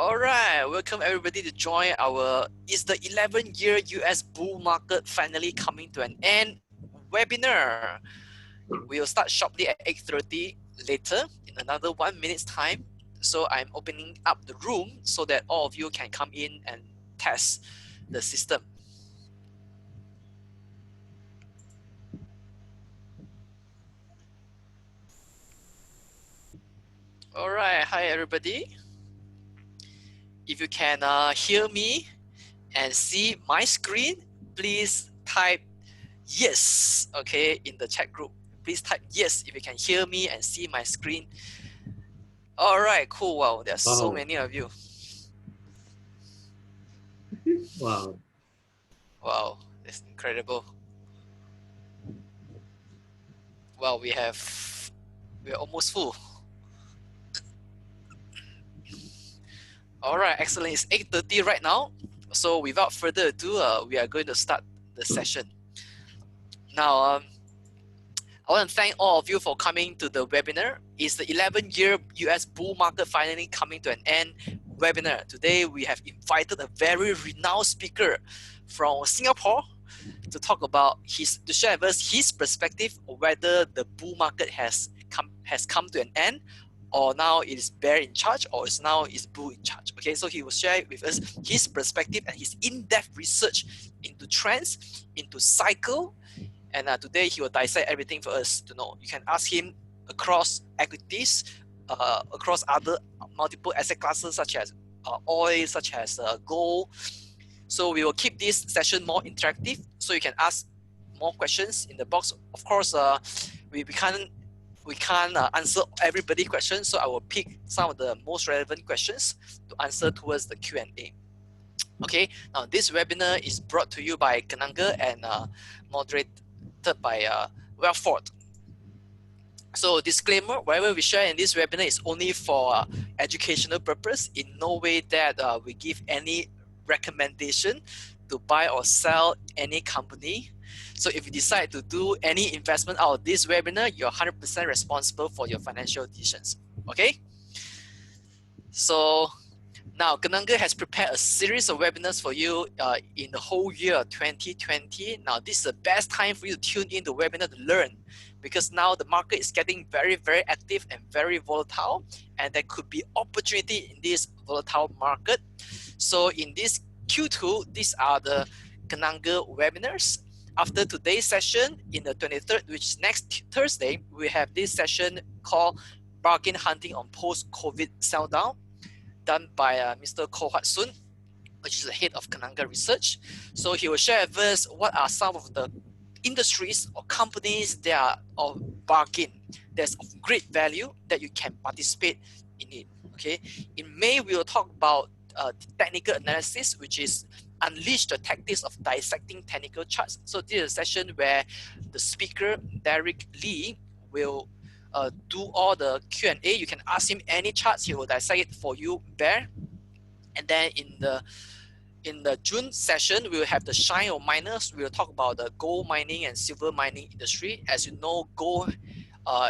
All right, welcome everybody to join our Is the 11-year US bull market finally coming to an end webinar. We'll start sharply at 8:30 later in another 1 minute's time. So I'm opening up the room so that all of you can come in and test the system. All right, hi everybody. If you can hear me and see my screen, please type yes, okay, in the chat group. Please type yes if you can hear me and see my screen. All right, cool. Wow, there's so many of you. Wow. Wow, that's incredible. Wow, we're almost full. All right, excellent. It's 8:30 right now. So without further ado, we are going to start the session. Now, I want to thank all of you for coming to the webinar. It's the 11-year US bull market finally coming to an end webinar. Today, we have invited a very renowned speaker from Singapore to talk about to share with us his perspective of whether the bull market has come to an end, or now it is bear in charge, or now is bull in charge. Okay, so he will share with us his perspective and his in-depth research into trends, into cycle. And today he will dissect everything for us to know. You can ask him across equities, across other multiple asset classes such as oil, such as gold. So we will keep this session more interactive, so you can ask more questions in the box. Of course, we can't answer everybody's questions, so I will pick some of the most relevant questions to answer towards the Q&A. Okay, now this webinar is brought to you by Kenanga and moderated by Welford. So disclaimer, whatever we share in this webinar is only for educational purpose. In no way that we give any recommendation to buy or sell any company. So if you decide to do any investment out of this webinar, you're 100% responsible for your financial decisions. Okay? So now, Kenanga has prepared a series of webinars for you in the whole year 2020. Now, this is the best time for you to tune in the webinar to learn, because now the market is getting very, very active and very volatile, and there could be opportunity in this volatile market. So in this Q2, these are the Kenanga webinars. After today's session, in the 23rd, which is next Thursday, we have this session called Bargain Hunting on Post-COVID Sell Down, done by Mr. Koh Huat Sun, which is the head of Kenanga Research. So he will share with us what are some of the industries or companies that are of bargain, that's of great value that you can participate in it. Okay. In May, we will talk about technical analysis, which is unleash the tactics of dissecting technical charts. So this is a session where the speaker, Derick Lee, will do all the Q&A. You can ask him any charts, he will dissect it for you there. And then in the June session, we will have the shine or miners. We will talk about the gold mining and silver mining industry. As you know, gold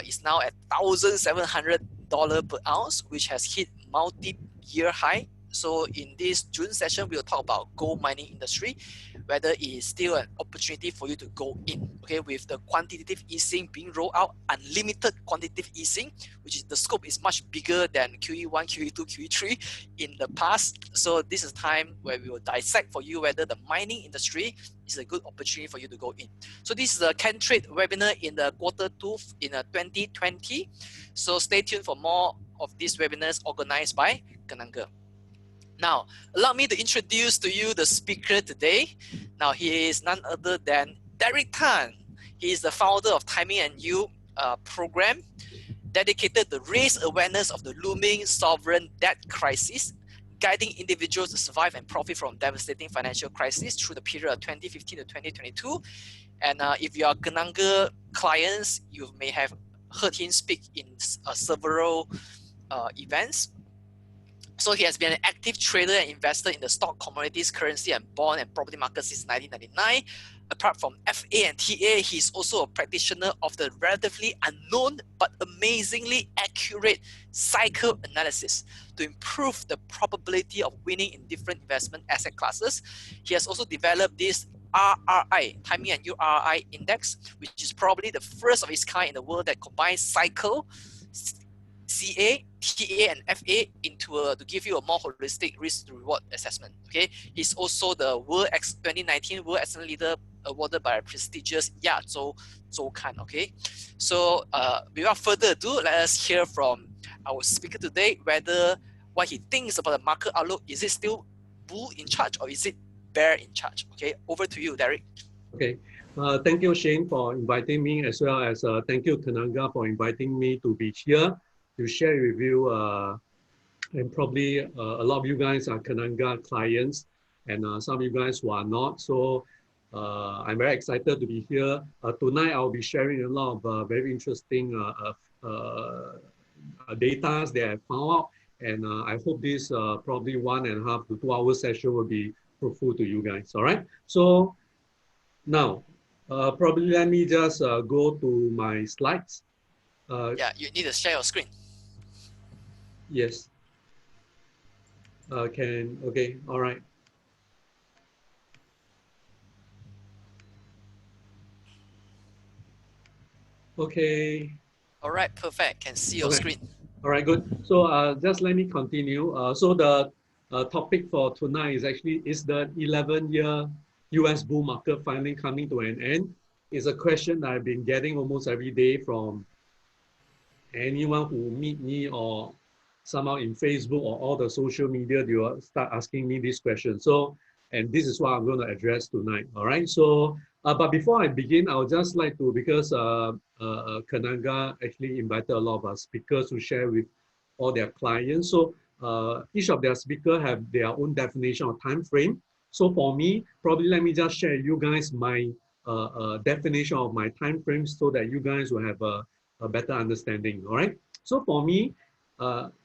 is now at $1,700 per ounce, which has hit multi-year high. So in this June session, we will talk about gold mining industry, whether it is still an opportunity for you to go in. Okay, with the quantitative easing being rolled out, unlimited quantitative easing, which is the scope is much bigger than QE1, QE2, QE3 in the past. So this is time where we will dissect for you whether the mining industry is a good opportunity for you to go in. So this is the Kentrade webinar in the Q2 in 2020. So stay tuned for more of these webinars organized by Kenanga. Now, allow me to introduce to you the speaker today. Now, he is none other than Derick Tan. He is the founder of Timing and You program, dedicated to raise awareness of the looming sovereign debt crisis, guiding individuals to survive and profit from devastating financial crisis through the period of 2015 to 2022. And if you are Kenanga clients, you may have heard him speak in several events. So he has been an active trader and investor in the stock, commodities, currency, and bond and property market since 1999. Apart from FA and TA, he's also a practitioner of the relatively unknown but amazingly accurate cycle analysis to improve the probability of winning in different investment asset classes. He has also developed this RRI, Timing and URI Index, which is probably the first of its kind in the world that combines cycle, CA, TA, and FA to give you a more holistic risk to reward assessment. Okay, he's also the 2019 World Excellence Leader awarded by a prestigious Zhoukan. Okay, so without further ado, let us hear from our speaker today whether what he thinks about the market outlook. Is it still bull in charge or is it bear in charge? Okay, over to you, Derick. Okay, thank you, Shane, for inviting me, as well as thank you, Kananga, for inviting me to be here to share with you. And probably a lot of you guys are Kananga clients, and some of you guys who are not. So I'm very excited to be here. Tonight, I'll be sharing a lot of very interesting data that I found out. And I hope this probably 1.5 to 2 hour session will be fruitful to you guys. All right. So now, probably let me just go to my slides. Yeah, you need to share your screen. Yes. Okay, all right. Okay. All right, perfect. Can see your screen. All right, good. So just let me continue. So the topic for tonight is actually, is the 11-year US bull market finally coming to an end? It's a question that I've been getting almost every day from anyone who meet me or somehow in Facebook or all the social media. They will start asking me this question. So, and this is what I'm going to address tonight. All right. So, but before I begin, I would just like to, because Kananga actually invited a lot of speakers to share with all their clients. So each of their speakers have their own definition of time frame. So for me, probably let me just share you guys my definition of my time frame so that you guys will have a better understanding. All right. So for me,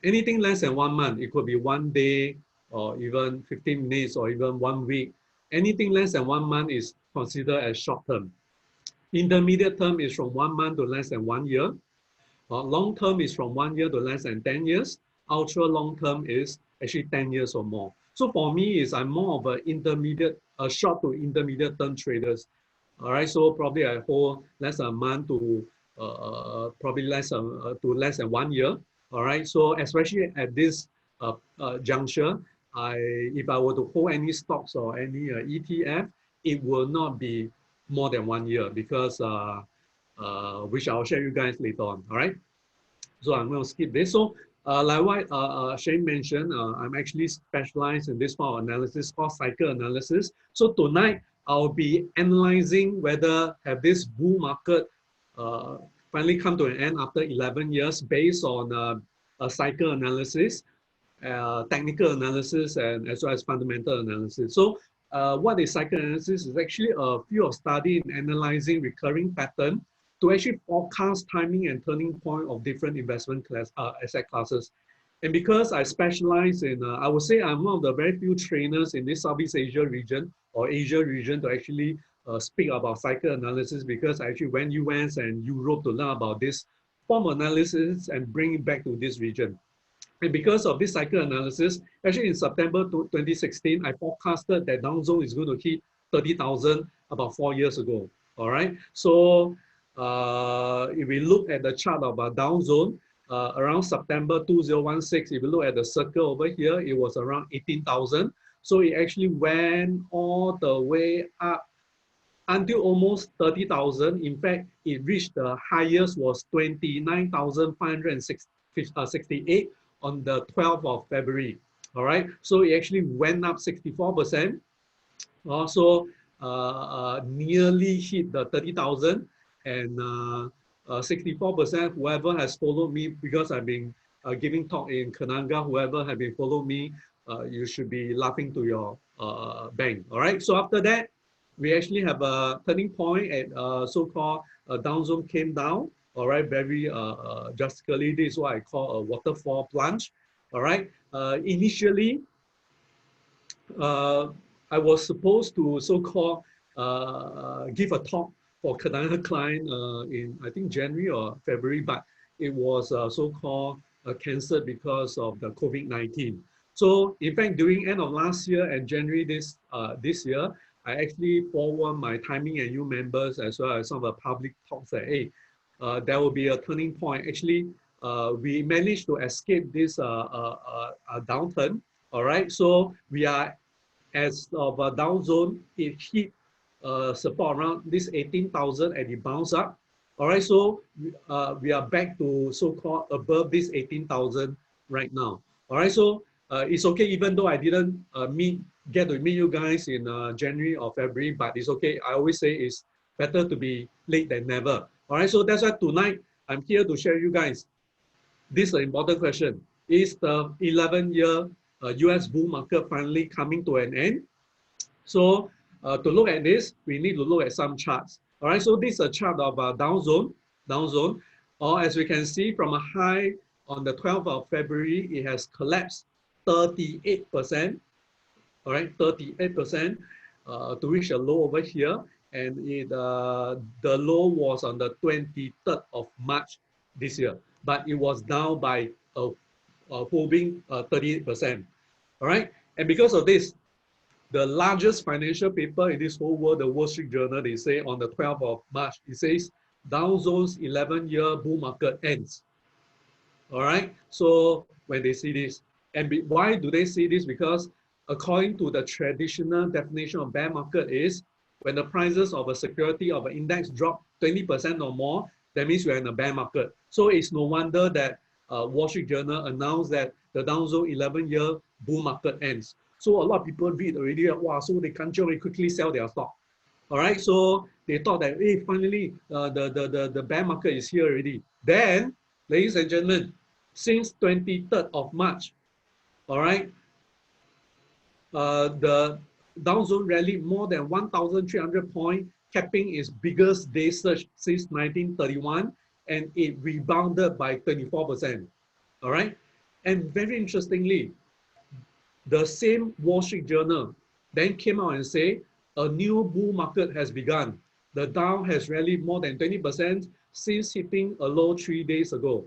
anything less than 1 month, it could be 1 day or even 15 minutes or even 1 week. Anything less than 1 month is considered as short term. Intermediate term is from 1 month to less than 1 year. Long term is from 1 year to less than 10 years. Ultra long term is actually 10 years or more. So for me, I'm more of an intermediate, short to intermediate term traders. All right, so probably I hold less than a month to probably less than 1 year. All right, so especially at this juncture, if I were to hold any stocks or any ETF, it will not be more than 1 year because which I'll share you guys later on. All right, so I'm going to skip this. So like what Shane mentioned, I'm actually specialized in this form of analysis called cycle analysis. So tonight I'll be analyzing whether have this bull market finally come to an end after 11 years based on a cycle analysis, technical analysis, and as well as fundamental analysis. So what is cycle analysis? Is actually a field of study in analyzing recurring pattern to actually forecast timing and turning point of different investment asset classes. And because I specialize in, I would say I'm one of the very few trainers in this Southeast Asia region or Asia region to actually speak about cycle analysis, because I actually went US and Europe to learn about this form of analysis and bring it back to this region. And because of this cycle analysis, actually in September 2016, I forecasted that Dow Jones is going to hit 30,000 about 4 years ago. All right. So if we look at the chart of Dow Jones, around September 2016, if you look at the circle over here, it was around 18,000. So it actually went all the way up until almost 30,000. In fact, it reached the highest was 29,568 on the 12th of February. All right, so it actually went up 64%. Also, nearly hit the 30,000, and 64%. Whoever has followed me, because I've been giving talk in Kananga, whoever have been followed me, you should be laughing to your bank. All right. So after that, we actually have a turning point at so-called Dow Jones came down. All right, very drastically. This is what I call a waterfall plunge. All right. Initially, I was supposed to so-called give a talk for Canadian client in I think January or February, but it was so-called cancelled because of the COVID-19. So in fact, during end of last year and January this year, I actually forward my timing and you members as well as some of the public talks that hey, there will be a turning point. Actually, we managed to escape this downturn. All right, so we are as of a down zone, it hit support around this 18,000 and it bounced up. All right, so we are back to so-called above this 18,000 right now. All right, so it's okay even though I didn't get to meet you guys in January or February, but it's okay. I always say it's better to be late than never. All right, so that's why tonight I'm here to share you guys. This is an important question. Is the 11-year US bull market finally coming to an end? So to look at this, we need to look at some charts. All right, so this is a chart of down zone, or as we can see from a high on the 12th of February, it has collapsed 38%. All right, 38% to reach a low over here, and the low was on the 23rd of March this year, but it was down by a whopping 38%. All right, and because of this, the largest financial paper in this whole world, the Wall Street Journal, they say on the 12th of March, it says Dow Jones 11-year bull market ends. All right, so when they see this, and why do they see this? Because according to the traditional definition of bear market is when the prices of a security of an index drop 20% or more, that means we're in a bear market. So it's no wonder that Wall Street Journal announced that the Dow Jones 11-year bull market ends. So a lot of people read already, wow, so they can't very quickly sell their stock. All right, so they thought that, hey, finally, the bear market is here already. Then, ladies and gentlemen, since 23rd of March, all right, the Dow Jones rallied more than 1,300 points, capping its biggest day surge since 1931, and it rebounded by 24%. All right, and very interestingly, the same Wall Street Journal then came out and say a new bull market has begun. The Dow has rallied more than 20% since hitting a low 3 days ago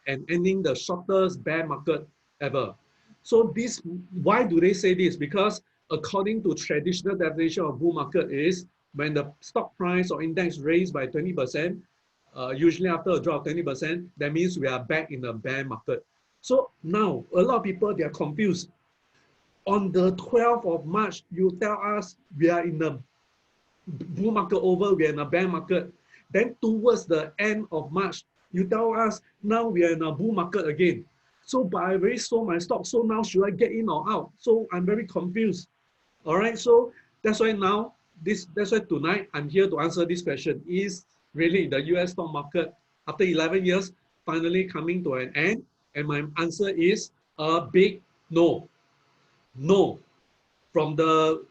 and ending the shortest bear market ever. So this, why do they say this? Because according to traditional definition of bull market is when the stock price or index raised by 20%, usually after a drop of 20%, that means we are back in the bear market. So now a lot of people, they are confused. On the 12th of March, you tell us we are in the bull market over, we are in a bear market. Then towards the end of March, you tell us now we are in a bull market again. So but I already sold my stock, so now should I get in or out? So I'm very confused. All right, so that's why now, that's why tonight I'm here to answer this question. Is really the US stock market after 11 years finally coming to an end? And my answer is a big no. No. From the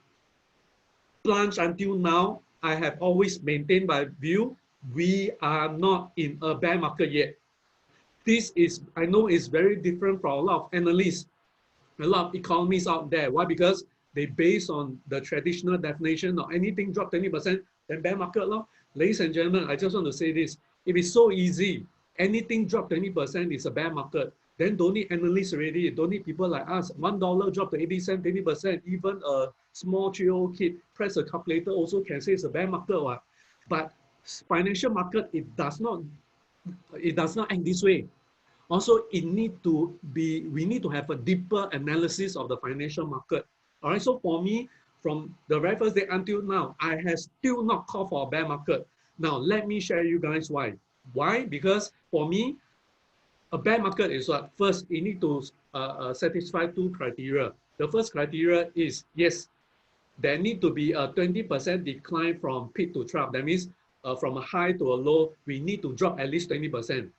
plunge until now, I have always maintained my view. We are not in a bear market yet. This is, I know it's very different from a lot of analysts, a lot of economists out there. Why? Because they base on the traditional definition of anything drop 20%, then bear market. Ladies and gentlemen, I just want to say this. If it's so easy, anything drop 20% is a bear market, then don't need analysts already, don't need people like us. $1 drop to 80 cents, 20%, even a small 3-year-old kid press a calculator also can say it's a bear market. But financial market, it does not act this way. Also, we need to have a deeper analysis of the financial market. All right, so for me, from the very first day until now, I have still not called for a bear market. Now, let me share you guys why. Why? Because for me, a bear market is what? First, you need to satisfy 2 criteria. The first criteria is, yes, there need to be a 20% decline from peak to trough. That means from a high to a low, we need to drop at least 20%.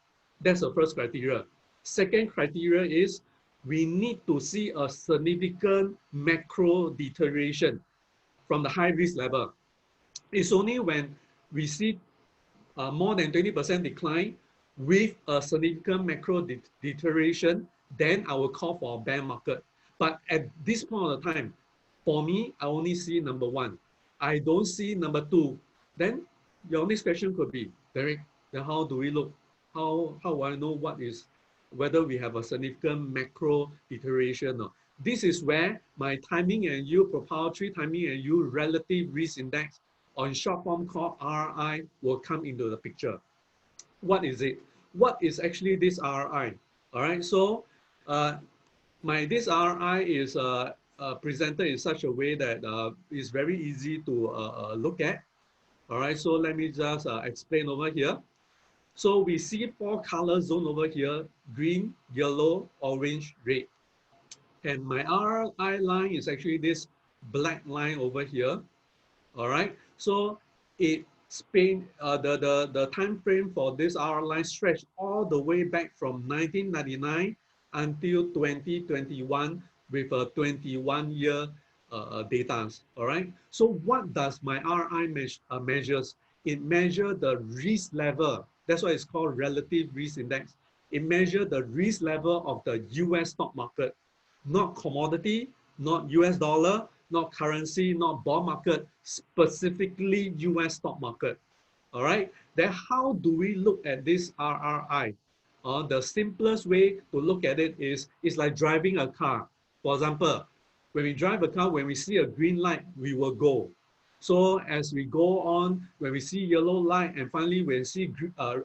That's the first criteria. Second criteria is we need to see a significant macro deterioration from the high risk level. It's only when we see more than 20% decline with a significant macro deterioration, then I will call for a bear market. But at this point of time, for me, I only see number one. I don't see number two. Then your next question could be, Derek, then how do we look? How do I know whether we have a significant macro deterioration? Or this is where my timing and yield proprietary timing and yield relative risk index on short form called RRI will come into the picture. What is it? What is actually this RRI? All right, so this RRI is presented in such a way that it's very easy to look at. All right, so let me just explain over here. So we see four color zone over here: green, yellow, orange, red. And my RRI line is actually this black line over here. All right, so it span the time frame for this RRI line stretch all the way back from 1999 until 2021 with a 21-year data. All right, so what does my RRI measures? It measures the risk level. That's why it's called relative risk index. It measures the risk level of the US stock market, not commodity, not US dollar, not currency, not bond market, specifically US stock market. All right, then how do we look at this RRI? The simplest way to look at it is it's like driving a car. For example, when we drive a car, when we see a green light, we will go. So as we go on, when we see yellow light and finally when we see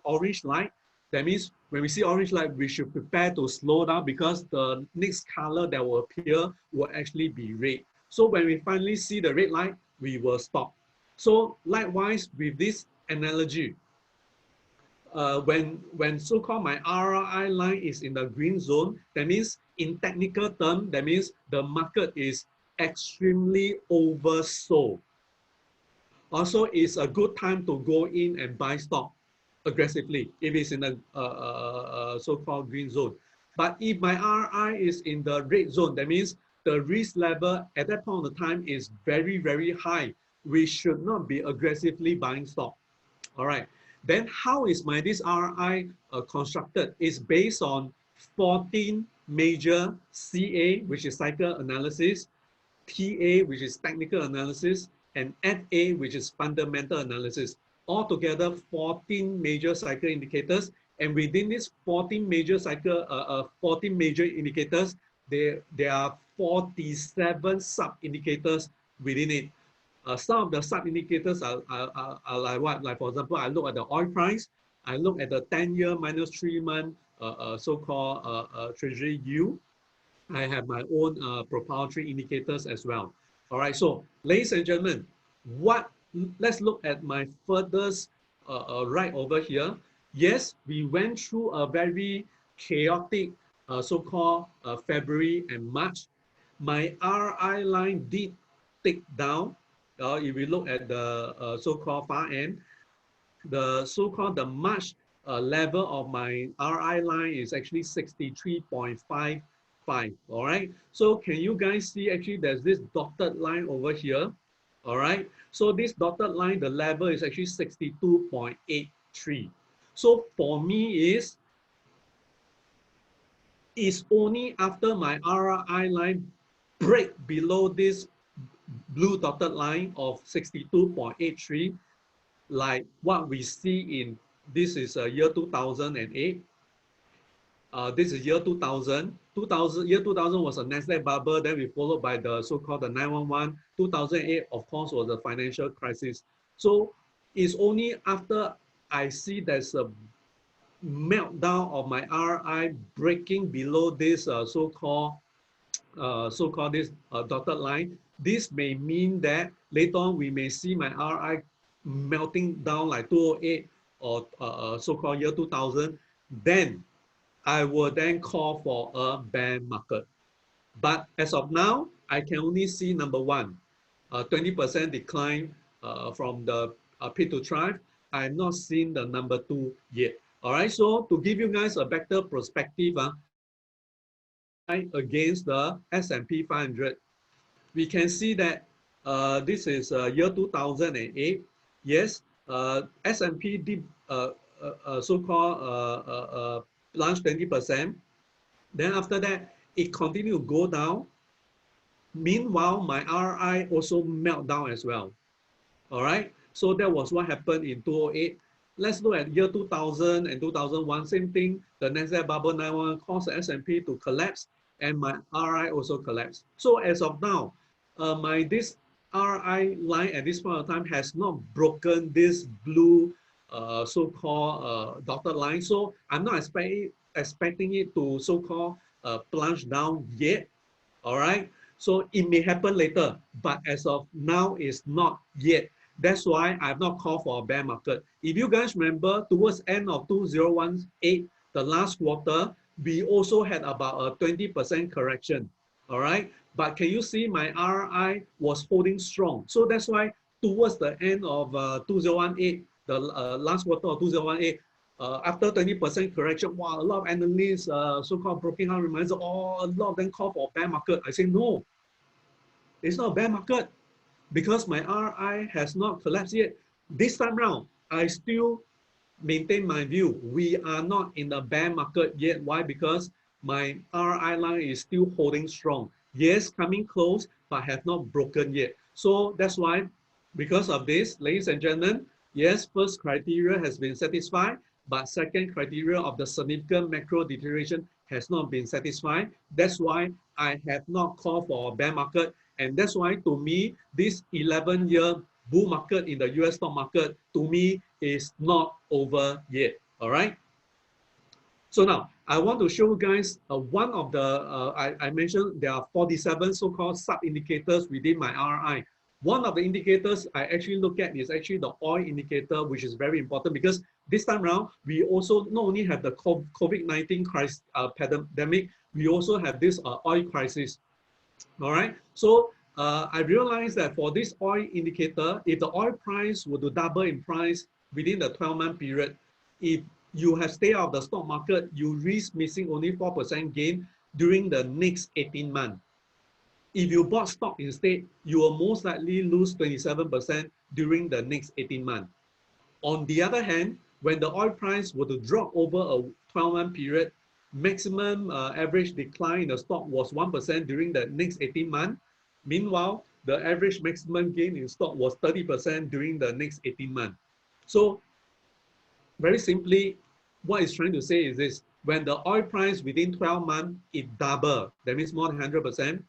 orange light, that means when we see orange light, we should prepare to slow down because the next color that will appear will actually be red. So when we finally see the red light, we will stop. So likewise with this analogy, when so-called my RRI line is in the green zone, that means in technical term, that means the market is extremely oversold. Also, it's a good time to go in and buy stock aggressively if it's in the so-called green zone. But if my RI is in the red zone, that means the risk level at that point of time is very, very high. We should not be aggressively buying stock. All right. Then how is this RI constructed? It's based on 14 major CA, which is cycle analysis, TA, which is technical analysis, and FA, which is fundamental analysis. Altogether, 14 major cycle indicators. And within these 14 major indicators, there are 47 sub-indicators within it. Some of the sub-indicators are like what? Like for example, I look at the oil price, I look at the 10-year minus 3-month so-called treasury yield. I have my own proprietary indicators as well. All right, so ladies and gentlemen, let's look at my furthest right over here. Yes, we went through a very chaotic so-called February and March. My RI line did tick down. If we look at the so-called far end, the so-called the March level of my RI line is actually 63.55. All right, so can you guys see actually there's this dotted line over here? All right, so this dotted line, the level is actually 62.83. So for me is only after my RI line break below this blue dotted line of 62.83, like what we see in this is year 2008. This is year 2000. Year 2000 was a Nasdaq bubble. Then we followed by the so-called the 911. 2008, of course, was the financial crisis. So it's only after I see there's a meltdown of my RI breaking below this so-called this dotted line. This may mean that later on we may see my RI melting down like 208 or so-called year 2000. Then I will then call for a bear market. But as of now, I can only see number one, 20% decline from the peak to trough. I have not seen the number two yet. All right, so to give you guys a better perspective against the S&P 500, we can see that this is year 2008. Yes, S&P did so-called plunge 20%. Then after that, it continued to go down. Meanwhile, my RI also melt down as well. All right. So that was what happened in 2008. Let's look at year 2000 and 2001. Same thing. The Nasdaq bubble 91 caused the S&P to collapse, and my RI also collapsed. So as of now, this RI line at this point of time has not broken this blue so-called dotted line. So I'm not expecting it to so-called plunge down yet. All right. So it may happen later, but as of now, it's not yet. That's why I've not called for a bear market. If you guys remember, towards end of 2018, the last quarter, we also had about a 20% correction. All right. But can you see my RI was holding strong? So that's why towards the end of 2018, the last quarter of 2018, after 20% correction, wow, a lot of analysts, so-called broking house reminds, a lot of them call for bear market. I say, no, it's not a bear market because my RI has not collapsed yet. This time round, I still maintain my view. We are not in the bear market yet. Why? Because my RI line is still holding strong. Yes, coming close, but have not broken yet. So that's why, because of this, ladies and gentlemen, yes, first criteria has been satisfied, but second criteria of the significant macro deterioration has not been satisfied. That's why I have not called for a bear market. And that's why, to me, this 11-year bull market in the US stock market, to me, is not over yet. All right. So now I want to show you guys one of the, I mentioned there are 47 so-called sub-indicators within my RI. One of the indicators I actually look at is actually the oil indicator, which is very important because this time around, we also not only have the COVID-19 crisis, pandemic, we also have this oil crisis. All right. So I realized that for this oil indicator, if the oil price were to double in price within the 12-month period, if you have stayed out of the stock market, you risk missing only 4% gain during the next 18 months. If you bought stock instead, you will most likely lose 27% during the next 18 months. On the other hand, when the oil price were to drop over a 12-month period, maximum average decline in the stock was 1% during the next 18 months. Meanwhile, the average maximum gain in stock was 30% during the next 18 months. So very simply, what it's trying to say is this: when the oil price within 12 months, it double, that means more than 100%.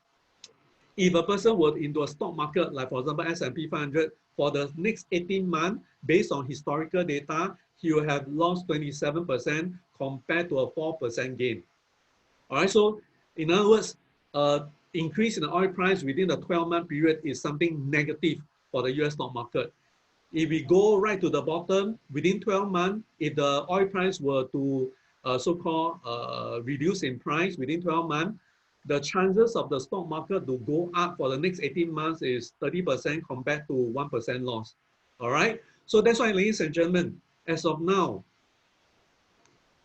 If a person were into a stock market, like for example, S&P 500, for the next 18 months, based on historical data, he will have lost 27% compared to a 4% gain. All right, so in other words, increase in the oil price within the 12-month period is something negative for the US stock market. If we go right to the bottom, within 12 months, if the oil price were to so-called reduce in price within 12 months, the chances of the stock market to go up for the next 18 months is 30% compared to 1% loss. All right. So that's why, ladies and gentlemen, as of now,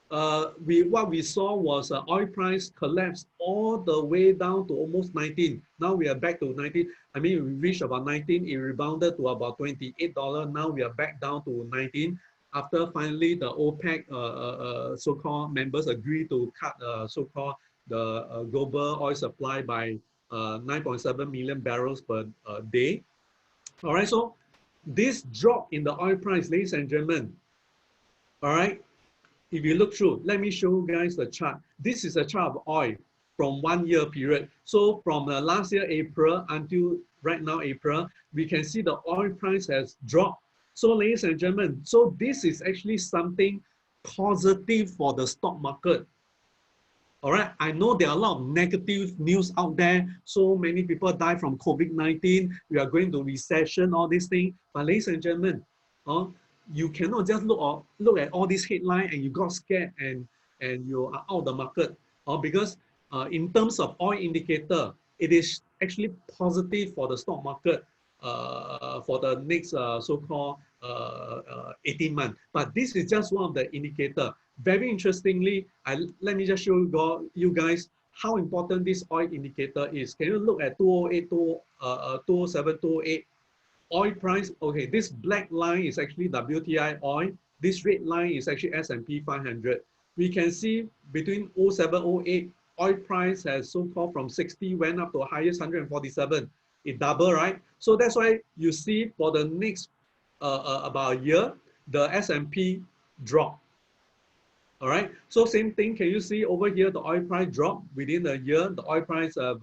what we saw was oil price collapse all the way down to almost 19. Now we are back to 19. I mean, we reached about 19. It rebounded to about $28. Now we are back down to 19. After finally the OPEC so-called members agree to cut so-called the global oil supply by 9.7 million barrels per day. All right, so this drop in the oil price, ladies and gentlemen, all right, if you look through, let me show you guys the chart. This is a chart of oil from 1 year period. So from last year, April, until right now, April, we can see the oil price has dropped. So ladies and gentlemen, so this is actually something positive for the stock market. All right, I know there are a lot of negative news out there. So many people die from COVID-19. We are going to recession, all these things. But ladies and gentlemen, you cannot just look at all these headlines and you got scared and you are out of the market. Because in terms of oil indicator, it is actually positive for the stock market for the next so-called 18 months. But this is just one of the indicator. Very interestingly, let me just show you guys how important this oil indicator is. Can you look at 208, 207, 208? Oil price, okay, this black line is actually WTI oil. This red line is actually S&P 500. We can see between 07, 08, oil price has so-called from 60 went up to highest 147. It doubled, right? So that's why you see for the next about a year, the S&P drop. All right. So same thing. Can you see over here the oil price drop within a year? The oil price have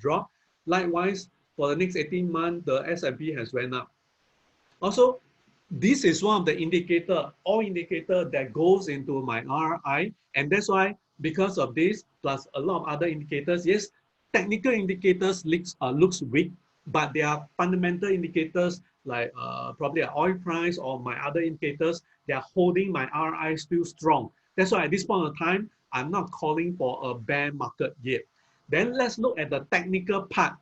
dropped. Likewise, for the next 18 months, the S&P has went up. Also, this is one of the indicator, all indicator that goes into my RI, and that's why because of this plus a lot of other indicators, yes, technical indicators looks weak, but there are fundamental indicators like probably an oil price or my other indicators. They are holding my RI still strong. That's why at this point of time, I'm not calling for a bear market yet. Then let's look at the technical part.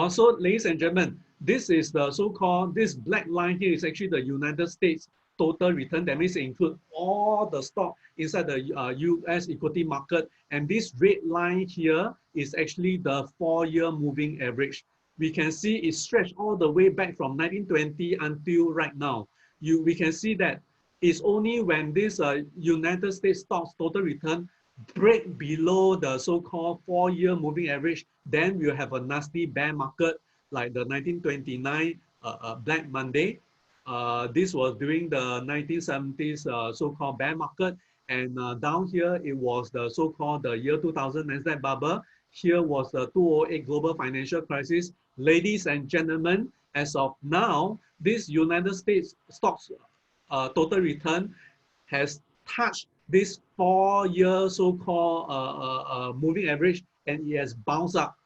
So, ladies and gentlemen, this is the so-called, this black line here is actually the United States total return. That means it includes all the stock inside the US equity market. And this red line here is actually the 4-year moving average. We can see it stretched all the way back from 1920 until right now. We can see that it's only when this United States stocks total return break below the so-called 4-year moving average, then we'll have a nasty bear market like the 1929 Black Monday. This was during the 1970s so-called bear market. And down here, it was the so-called the year 2000 Nasdaq bubble. Here was the 2008 global financial crisis. Ladies and gentlemen, as of now, this United States stocks total return has touched this 4-year so-called moving average, and it has bounced up.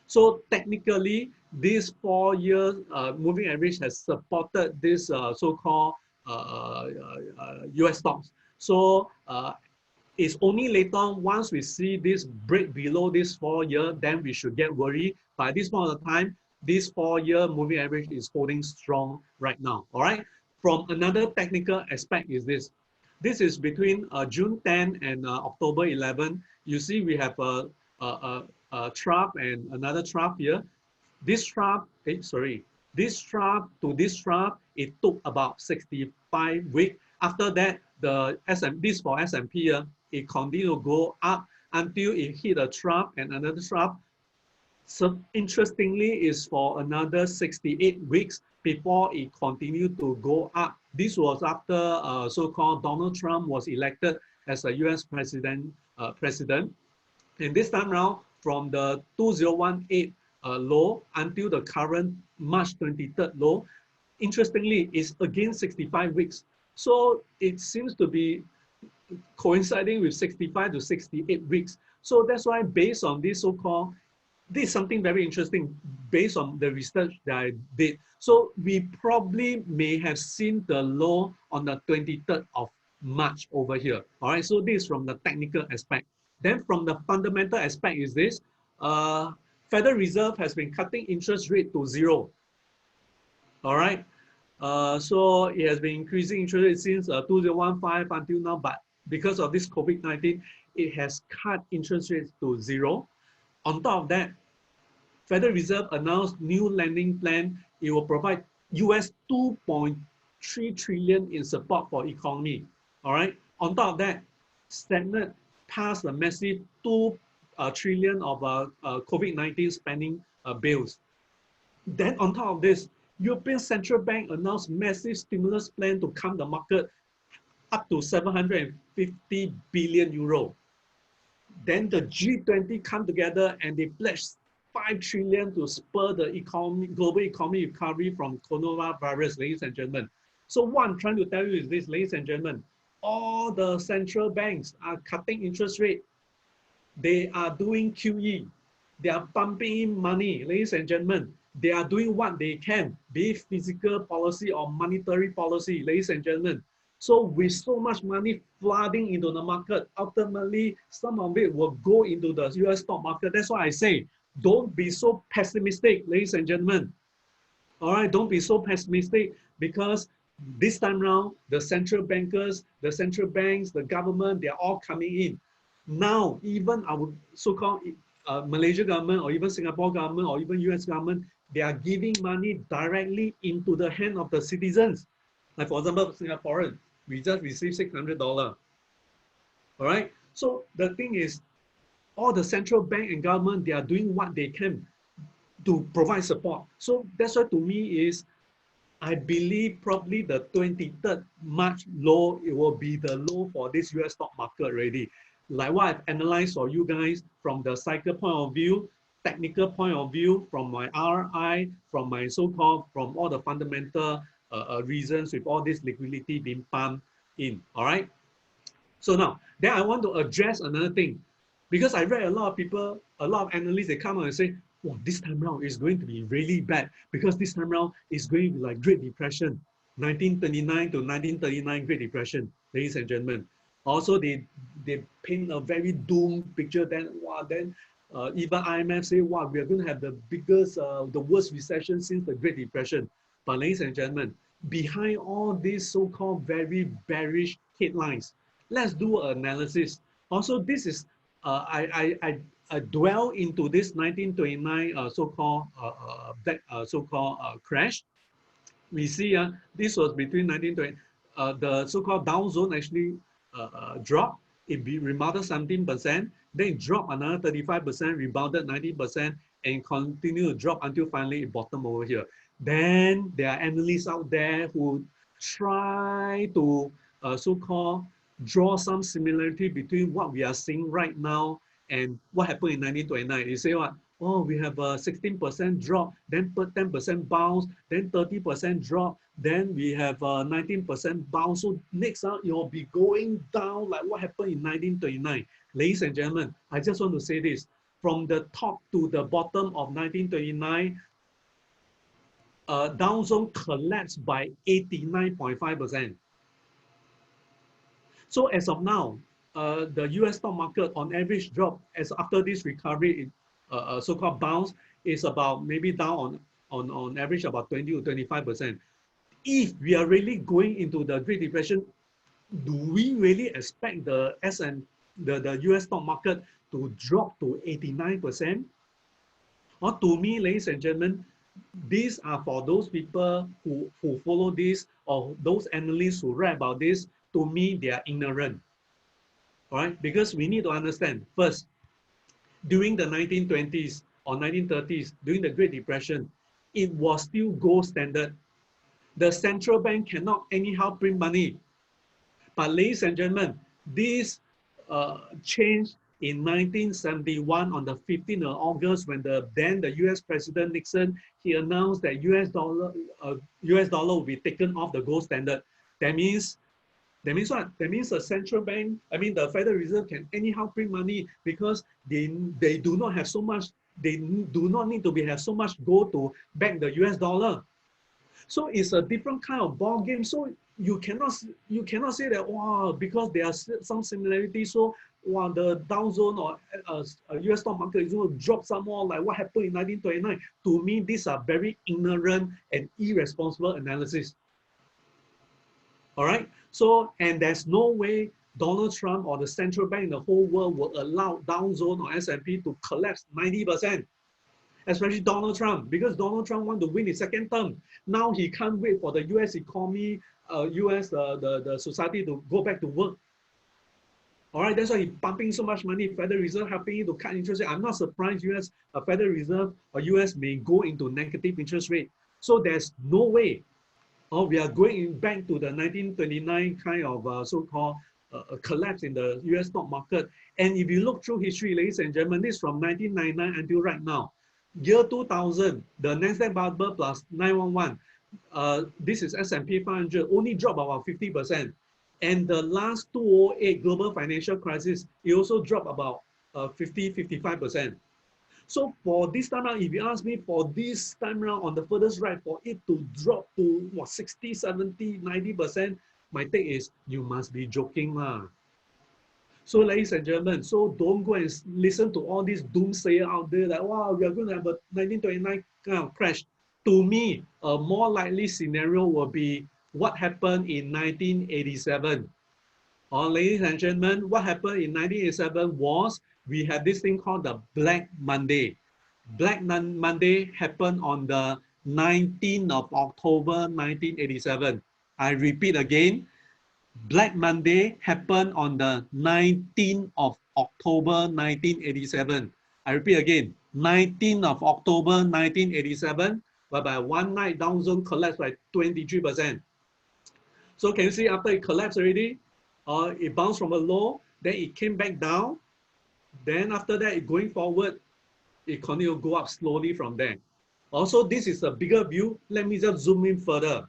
So technically, this 4-year moving average has supported this so-called US stocks. So it's only later on, once we see this break below this 4-year, then we should get worried. But at this point of time, this 4-year moving average is holding strong right now. All right. From another technical aspect is this. This is between June 10 and October 11. You see we have a trough and another trough here. This trough, this trough to this trough, it took about 65 weeks. After that, this for S&P, it continued to go up until it hit a trough and another trough. So interestingly, is for another 68 weeks before it continued to go up. This was after so-called Donald Trump was elected as a US president. And this time around, from the 2018 low until the current March 23rd low, interestingly, is again 65 weeks. So it seems to be coinciding with 65 to 68 weeks. So that's why based on this so-called, this is something very interesting based on the research that I did. So we probably may have seen the low on the 23rd of March over here. All right, so this is from the technical aspect. Then from the fundamental aspect is this, Federal Reserve has been cutting interest rate to 0. All right, so it has been increasing interest rate since 2015 until now, but because of this COVID-19, it has cut interest rates to 0. On top of that, Federal Reserve announced new lending plan. It will provide US 2.3 trillion in support for economy. All right. On top of that, Senate passed a massive 2 trillion of COVID-19 spending bills. Then on top of this, European Central Bank announced massive stimulus plan to calm the market up to 750 billion euro. Then the G20 come together and they pledged 5 trillion to spur the global economy recovery from coronavirus, ladies and gentlemen. So what I'm trying to tell you is this, ladies and gentlemen, all the central banks are cutting interest rate. They are doing QE. They are pumping in money, ladies and gentlemen. They are doing what they can, be it physical policy or monetary policy, ladies and gentlemen. So with so much money flooding into the market, ultimately, some of it will go into the US stock market. That's why I say, don't be so pessimistic, ladies and gentlemen. All right, don't be so pessimistic, because this time around, the central bankers, the central banks, the government, they're all coming in. Now, even our so-called Malaysia government or even Singapore government or even US government, they are giving money directly into the hand of the citizens. Like for example, Singaporean, we just received $600. All right. So the thing is, all the central bank and government, they are doing what they can to provide support. So that's why to me is, I believe probably the 23rd March low, it will be the low for this US stock market already. Like what I've analyzed for you guys from the cycle point of view, technical point of view, from my RI, from my so-called, from all the fundamental reasons with all this liquidity being pumped in, all right? So now, then I want to address another thing, because I read a lot of people, a lot of analysts, they come out and say, "Wow, this time round is going to be really bad because this time round is going to be like Great Depression, 1929 to 1939 Great Depression," ladies and gentlemen. Also, they paint a very doomed picture. Then, wow, then even IMF say, "Wow, we are going to have the biggest, the worst recession since the Great Depression." But ladies and gentlemen, behind all these so-called very bearish headlines, let's do an analysis. Also, this is I dwell into this 1929 so-called crash. We see this was between 1920, the so-called Dow zone actually dropped. It rebounded 17%, then it dropped another 35%, rebounded 19%, and continued to drop until finally it bottomed over here. Then there are analysts out there who try to so-called draw some similarity between what we are seeing right now and what happened in 1929. You say what? Oh, we have a 16% drop, then 10% bounce, then 30% drop, then we have a 19% bounce. So next out, it will be going down like what happened in 1929. Ladies and gentlemen, I just want to say this. From the top to the bottom of 1929, Dow Jones collapsed by 89.5%. So as of now, the US stock market on average drop as after this recovery, so-called bounce, is about maybe down on average about 20 to 25%. If we are really going into the Great Depression, do we really expect the the US stock market to drop to 89%? Or to me, ladies and gentlemen, these are for those people who follow this, or those analysts who write about this. To me, they are ignorant. All right, because we need to understand first, during the 1920s or 1930s, during the Great Depression, it was still gold standard. The central bank cannot anyhow print money. But ladies and gentlemen, this changed in 1971 on the 15th of August, when then the US President Nixon, he announced that US dollar will be taken off the gold standard. That means what? That means the central bank, I mean the Federal Reserve, can anyhow print money because they do not have so much, they do not need to have so much gold to back the US dollar. So it's a different kind of ball game. So you cannot say that, wow, because there are some similarities, so wow, the Dow Jones or US stock market is going to drop some more like what happened in 1929. To me, these are very ignorant and irresponsible analysis. All right. So, and there's no way Donald Trump or the central bank in the whole world will allow Dow Jones or S&P to collapse 90%. Especially Donald Trump, because Donald Trump wants to win his second term. Now he can't wait for the US economy, the society to go back to work. All right, that's why he's pumping so much money. Federal Reserve helping you to cut interest rate. I'm not surprised Federal Reserve or US may go into negative interest rate. So there's no way. We are going back to the 1929 kind of so-called collapse in the US stock market. And if you look through history, ladies and gentlemen, this is from 1999 until right now. Year 2000, the Nasdaq bubble plus 911, this is S&P 500, only dropped about 50%. And the last 2008 global financial crisis, it also dropped about 55%. So for this time around, if you ask me, for this time around on the furthest right, for it to drop to what, 60, 70, 90%, my take is you must be joking lah. So ladies and gentlemen, so don't go and listen to all these doomsayer out there that, wow, we are going to have a 1929 kind of crash. To me, a more likely scenario will be what happened in 1987. Ladies and gentlemen, what happened in 1987 was we had this thing called the Black Monday. Black Monday happened on the 19th of October 1987. I repeat again, Black Monday happened on the 19th of October 1987. I repeat again, 19th of October 1987, whereby one night Dow Jones collapsed by 23%. So can you see after it collapsed already, it bounced from a low, then it came back down. Then after that, going forward, it continued to go up slowly from there. Also, this is a bigger view. Let me just zoom in further.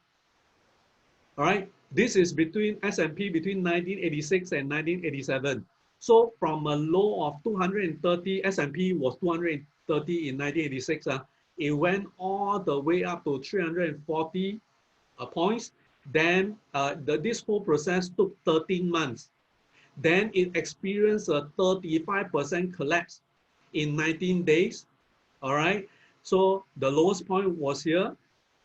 All right, this is between S&P between 1986 and 1987. So from a low of 230, S&P was 230 in 1986. It went all the way up to 340 points. Then this whole process took 13 months. Then it experienced a 35% collapse in 19 days. All right. So the lowest point was here.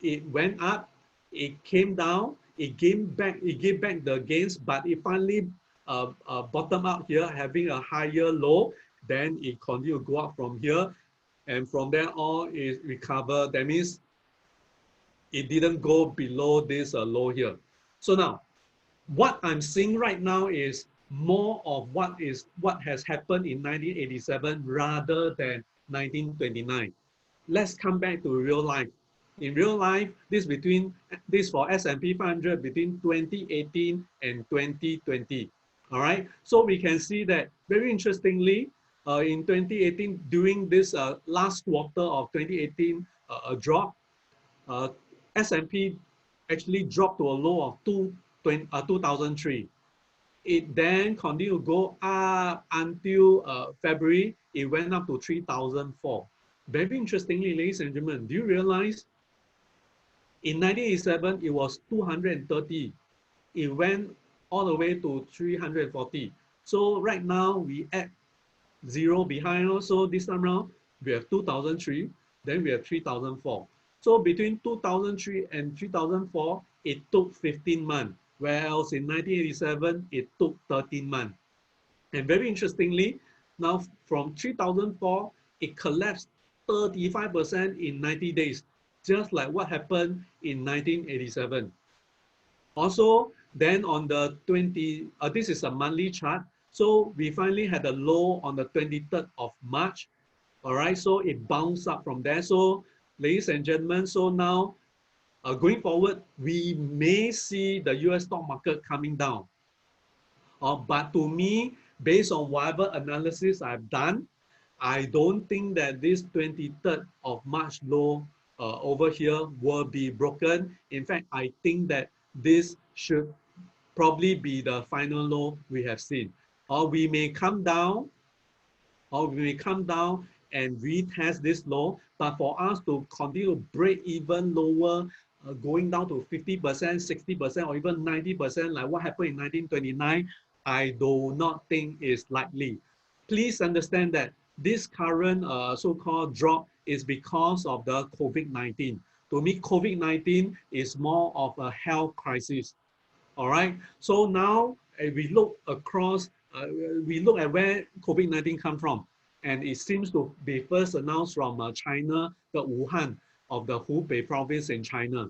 It went up, it came down, it gave back the gains, but it finally bottomed out here, having a higher low. Then it continued to go up from here, and from there on it recovered. That means it didn't go below this low here. So now, what I'm seeing right now is more of what has happened in 1987 rather than 1929. Let's come back to real life. In real life, this for S&P 500 between 2018 and 2020. All right. So we can see that very interestingly, in 2018, during this last quarter of 2018, a drop, S&P actually dropped to a low of 2003. It then continued to go up until February. It went up to 3004. Very interestingly, ladies and gentlemen, do you realize in 1987 it was 230. It went all the way to 340. So right now we add zero behind. Also this time around we have 2003, then we have 3004. So between 2003 and 3004, it took 15 months, whereas in 1987 it took 13 months. And very interestingly, now from 3004, it collapsed 35% in 90 days, just like what happened in 1987. Also, then on the this is a monthly chart. So we finally had a low on the 23rd of March. All right, so it bounced up from there. So ladies and gentlemen, so now going forward, we may see the US stock market coming down. But to me, based on whatever analysis I've done, I don't think that this 23rd of March low over here will be broken. In fact, I think that this should probably be the final low we have seen. Or we may come down, and retest this low, but for us to continue to break even lower, going down to 50%, 60%, or even 90%, like what happened in 1929, I do not think is likely. Please understand that this current so-called drop is because of the COVID-19. To me, COVID-19 is more of a health crisis. All right. So now we look across, we look at where COVID-19 comes from. And it seems to be first announced from China, the Wuhan of the Hubei province in China.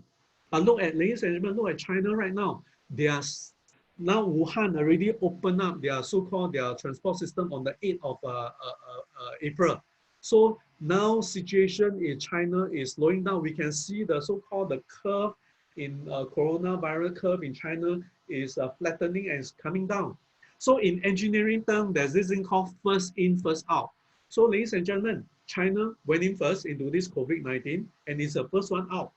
But look at, ladies and gentlemen, look at China right now. Now Wuhan already opened up their so-called their transport system on the 8th of April. So now situation in China is slowing down. We can see the so-called the curve in coronavirus curve in China is flattening and is coming down. So in engineering terms, there's this thing called first in, first out. So ladies and gentlemen, China went in first into this COVID-19 and is the first one out.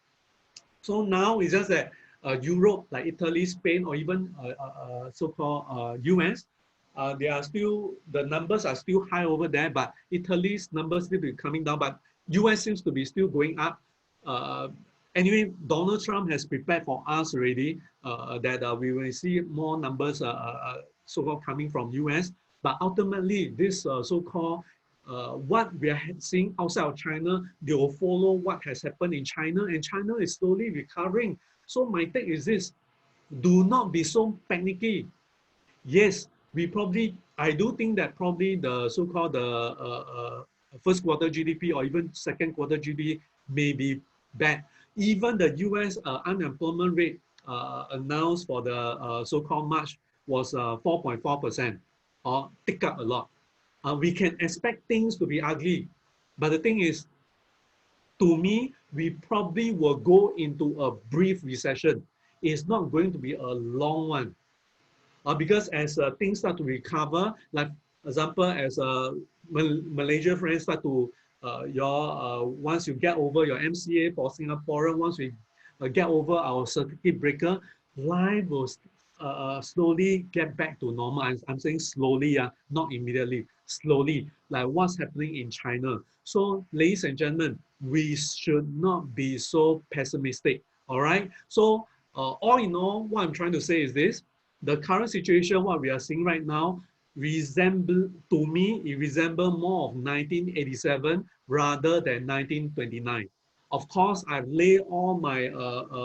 So now it's just that Europe, like Italy, Spain, or even so-called U.S., they are still, the numbers are still high over there, but Italy's numbers still be coming down, but U.S. seems to be still going up. Anyway, Donald Trump has prepared for us already that we will see more numbers so-called coming from U.S. But ultimately, this so-called what we are seeing outside of China, they will follow what has happened in China, and China is slowly recovering. So my take is this: do not be so panicky. Yes, I do think that probably the so-called first quarter GDP or even second quarter GDP may be bad. Even the U.S. Unemployment rate announced for the so-called March was 4.4%, or tick up a lot. We can expect things to be ugly. But the thing is, to me, we probably will go into a brief recession. It's not going to be a long one. Because as things start to recover, like example, as Malaysia friends start to once you get over your MCA for Singaporean, once we get over our circuit breaker, life will slowly get back to normal. I'm saying slowly, not immediately, slowly, like what's happening in China. So, ladies and gentlemen, we should not be so pessimistic. All right. So, all in all, what I'm trying to say is this: the current situation, what we are seeing right now, to me, it resembles more of 1987 rather than 1929. Of course, I've laid all my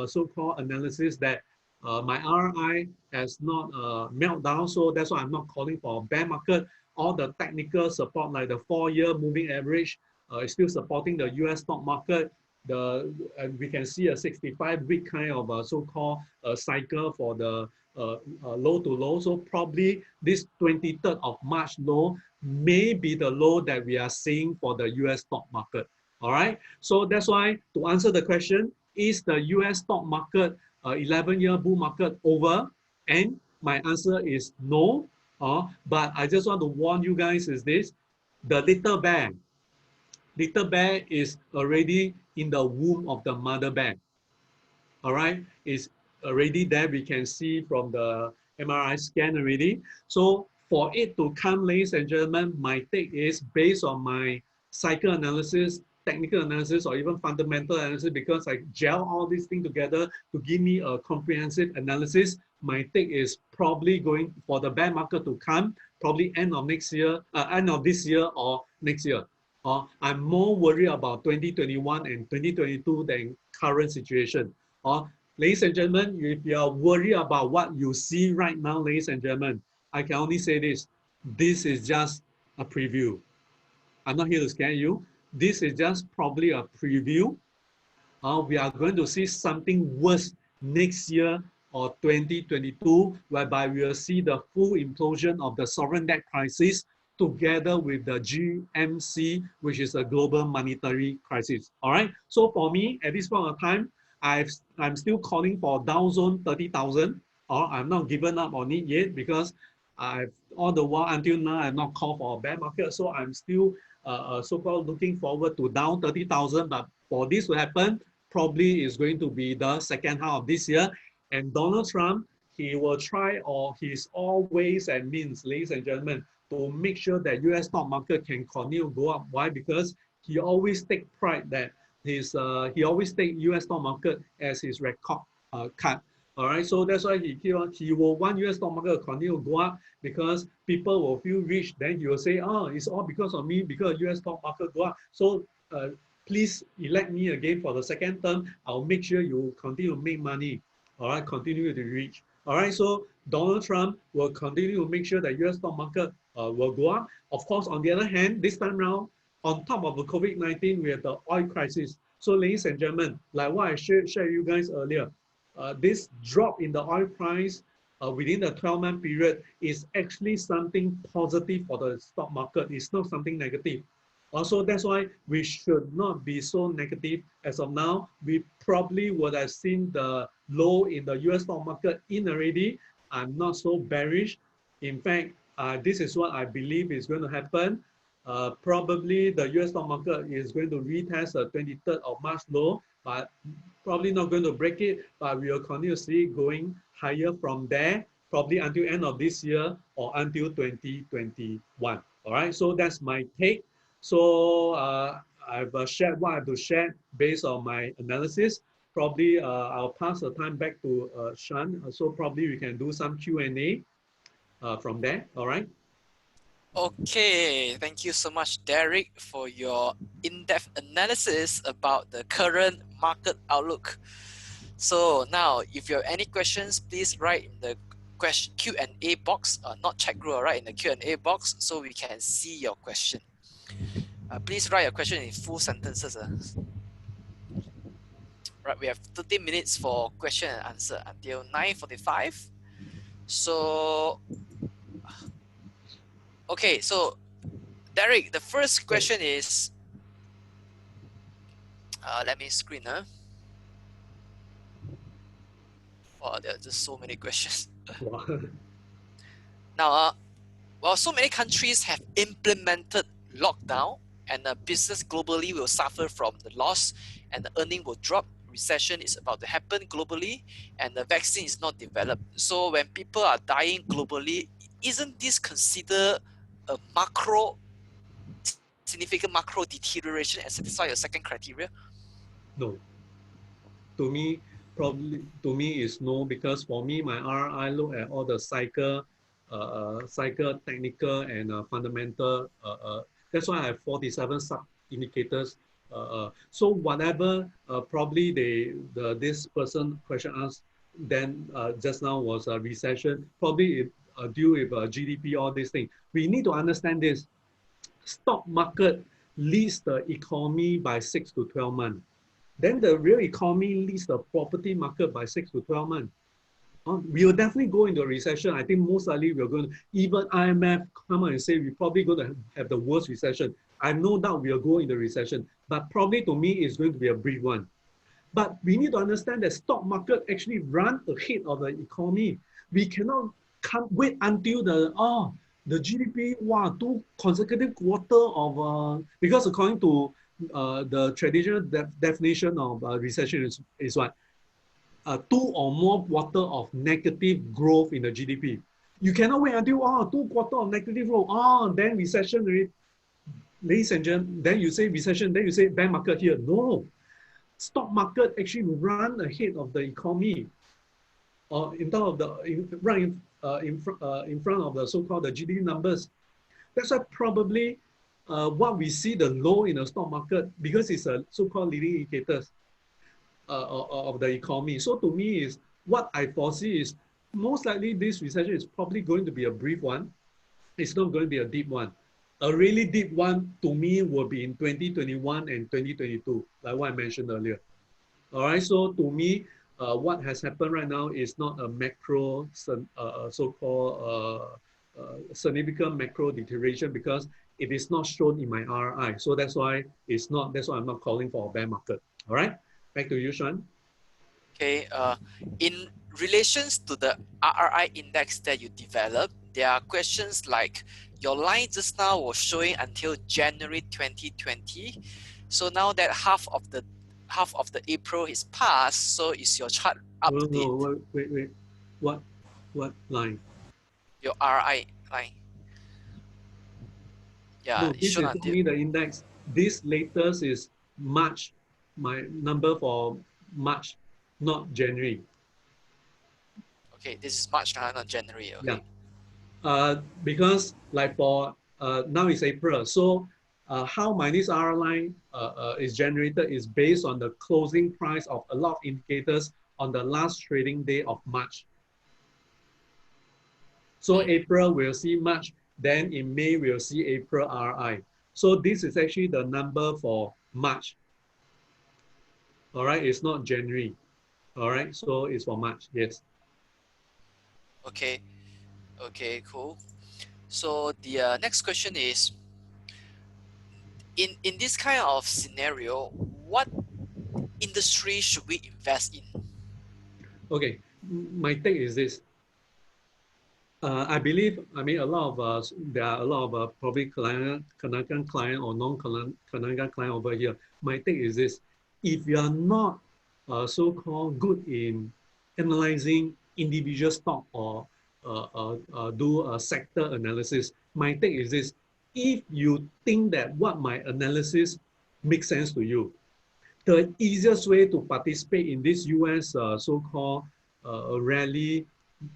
so-called analysis that my RI has not meltdown, so that's why I'm not calling for a bear market. All the technical support, like the 4-year moving average, is still supporting the US stock market. We can see a 65-week kind of so-called cycle for the low to low. So probably this 23rd of March low may be the low that we are seeing for the US stock market. All right. So that's why, to answer the question, is the US stock market 11-year bull market over? And my answer is no. But I just want to warn you guys is this: the little bear is already in the womb of the mother bear. All right, it's already there. We can see from the MRI scan already. So for it to come, ladies and gentlemen, my take is based on my cycle analysis, technical analysis, or even fundamental analysis, because I gel all these things together to give me a comprehensive analysis. My take is probably going for the bear market to come, probably end of next year, end of this year or next year. I'm more worried about 2021 and 2022 than current situation. Ladies and gentlemen, if you are worried about what you see right now, ladies and gentlemen, I can only say this: this is just a preview. I'm not here to scare you. This is just probably a preview. We are going to see something worse next year or 2022, whereby we will see the full implosion of the sovereign debt crisis together with the GMC, which is a global monetary crisis. All right. So for me, at this point of time, I'm still calling for Dow Zone 30,000. I'm not given up on it yet, because I've all the while until now I've not called for a bear market. So I'm still so-called looking forward to down 30,000. But for this to happen, probably is going to be the second half of this year. And Donald Trump, he will try, or he's always and means, ladies and gentlemen, to make sure that US stock market can continue to go up. Why? Because he always take pride that he always take US stock market as his record cut. All right, so that's why he will want US stock market to continue to go up, because people will feel rich. Then he will say, oh, it's all because of me, because US stock market go up. So please elect me again for the second term. I'll make sure you continue to make money. All right, continue to reach. All right, so Donald Trump will continue to make sure that US stock market will go up. Of course, on the other hand, this time around, on top of the COVID-19, we have the oil crisis. So ladies and gentlemen, like what I shared with you guys earlier, this drop in the oil price within the 12-month period is actually something positive for the stock market. It's not something negative. Also, that's why we should not be so negative. As of now, we probably would have seen the low in the US stock market in already. I'm not so bearish. In fact, this is what I believe is going to happen. Probably the US stock market is going to retest the 23rd of March low, but probably not going to break it, but we will continue to see it going higher from there, probably until end of this year or until 2021. All right, so that's my take. So I've shared what I have to share based on my analysis. Probably I'll pass the time back to Shan. So probably we can do some Q&A from there. All right. Okay, thank you so much, Derick, for your in-depth analysis about the current market outlook. So now, if you have any questions, please write in the Q&A box, not chat group, right, in the Q&A box, so we can see your question. Please write your question in full sentences. Right, we have 30 minutes for question and answer until 9:45. So, okay, so Derick, the first question is, let me screen, huh? Wow, there are just so many questions. Wow. Now, well, so many countries have implemented lockdown, and business globally will suffer from the loss, and the earning will drop. Recession is about to happen globally, and the vaccine is not developed. So when people are dying globally, isn't this considered a macro significant macro deterioration and satisfy your second criteria? No. To me, probably to me is no, because for me, my RI look at all the cycle, technical, and fundamental. That's why I have 47 sub indicators. So whatever probably this person question asked then just now was a recession. Probably it due with GDP, all these things. We need to understand this. Stock market leads the economy by 6 to 12 months. Then the real economy leads the property market by 6 to 12 months. We will definitely go into a recession. I think most likely we're going to, even IMF come out and say we're probably going to have the worst recession. I have no doubt we'll go into recession, but probably to me it's going to be a brief one. But we need to understand that stock market actually run ahead of the economy. We cannot can't wait until the GDP, wow, 2 consecutive quarter of because according to the traditional definition of recession is what? 2 or more quarter of negative growth in the GDP. You cannot wait until 2 quarter of negative growth. Then recession, ladies and gentlemen, then you say recession, then you say bear market here. No, stock market actually run ahead of the economy, or in terms of in front of the so-called the GDP numbers. That's why probably what we see the low in the stock market, because it's a so-called leading indicators of the economy. So to me is what I foresee is most likely this recession is probably going to be a brief one. It's not going to be a deep one. A really deep one to me will be in 2021 and 2022, like what I mentioned earlier. All right, so to me, what has happened right now is not a macro, so-called significant macro deterioration, because it is not shown in my RI. So that's why it's not. That's why I'm not calling for a bear market. All right, back to you, Sean. Okay, in relations to the RRI index that you developed, there are questions like your line just now was showing until January 2020. So now that half of the April is passed, so is your chart up to date? No, wait. What line? Your RRI line. Yeah, No, it's this shown is until, only the index. This latest is March. My number for March, not January. okay, this is March, not January, Yeah. okay. Because like for now it's April, so how my this R line is generated is based on the closing price of a lot of indicators on the last trading day of March. So April we'll see March, then in May we'll see April RI. So this is actually the number for March. All right, it's not January. All right, so it's for March. Yes. Okay, okay, cool. So the next question is, in this kind of scenario, what industry should we invest in? Okay, my take is this. I believe, I mean, a lot of us, there are a lot of probably Kanaka client or non-Kanaka client over here. My take is this: if you are not so-called good in analyzing individual stock or do a sector analysis, my take is this: if you think that what my analysis makes sense to you, the easiest way to participate in this US so-called rally,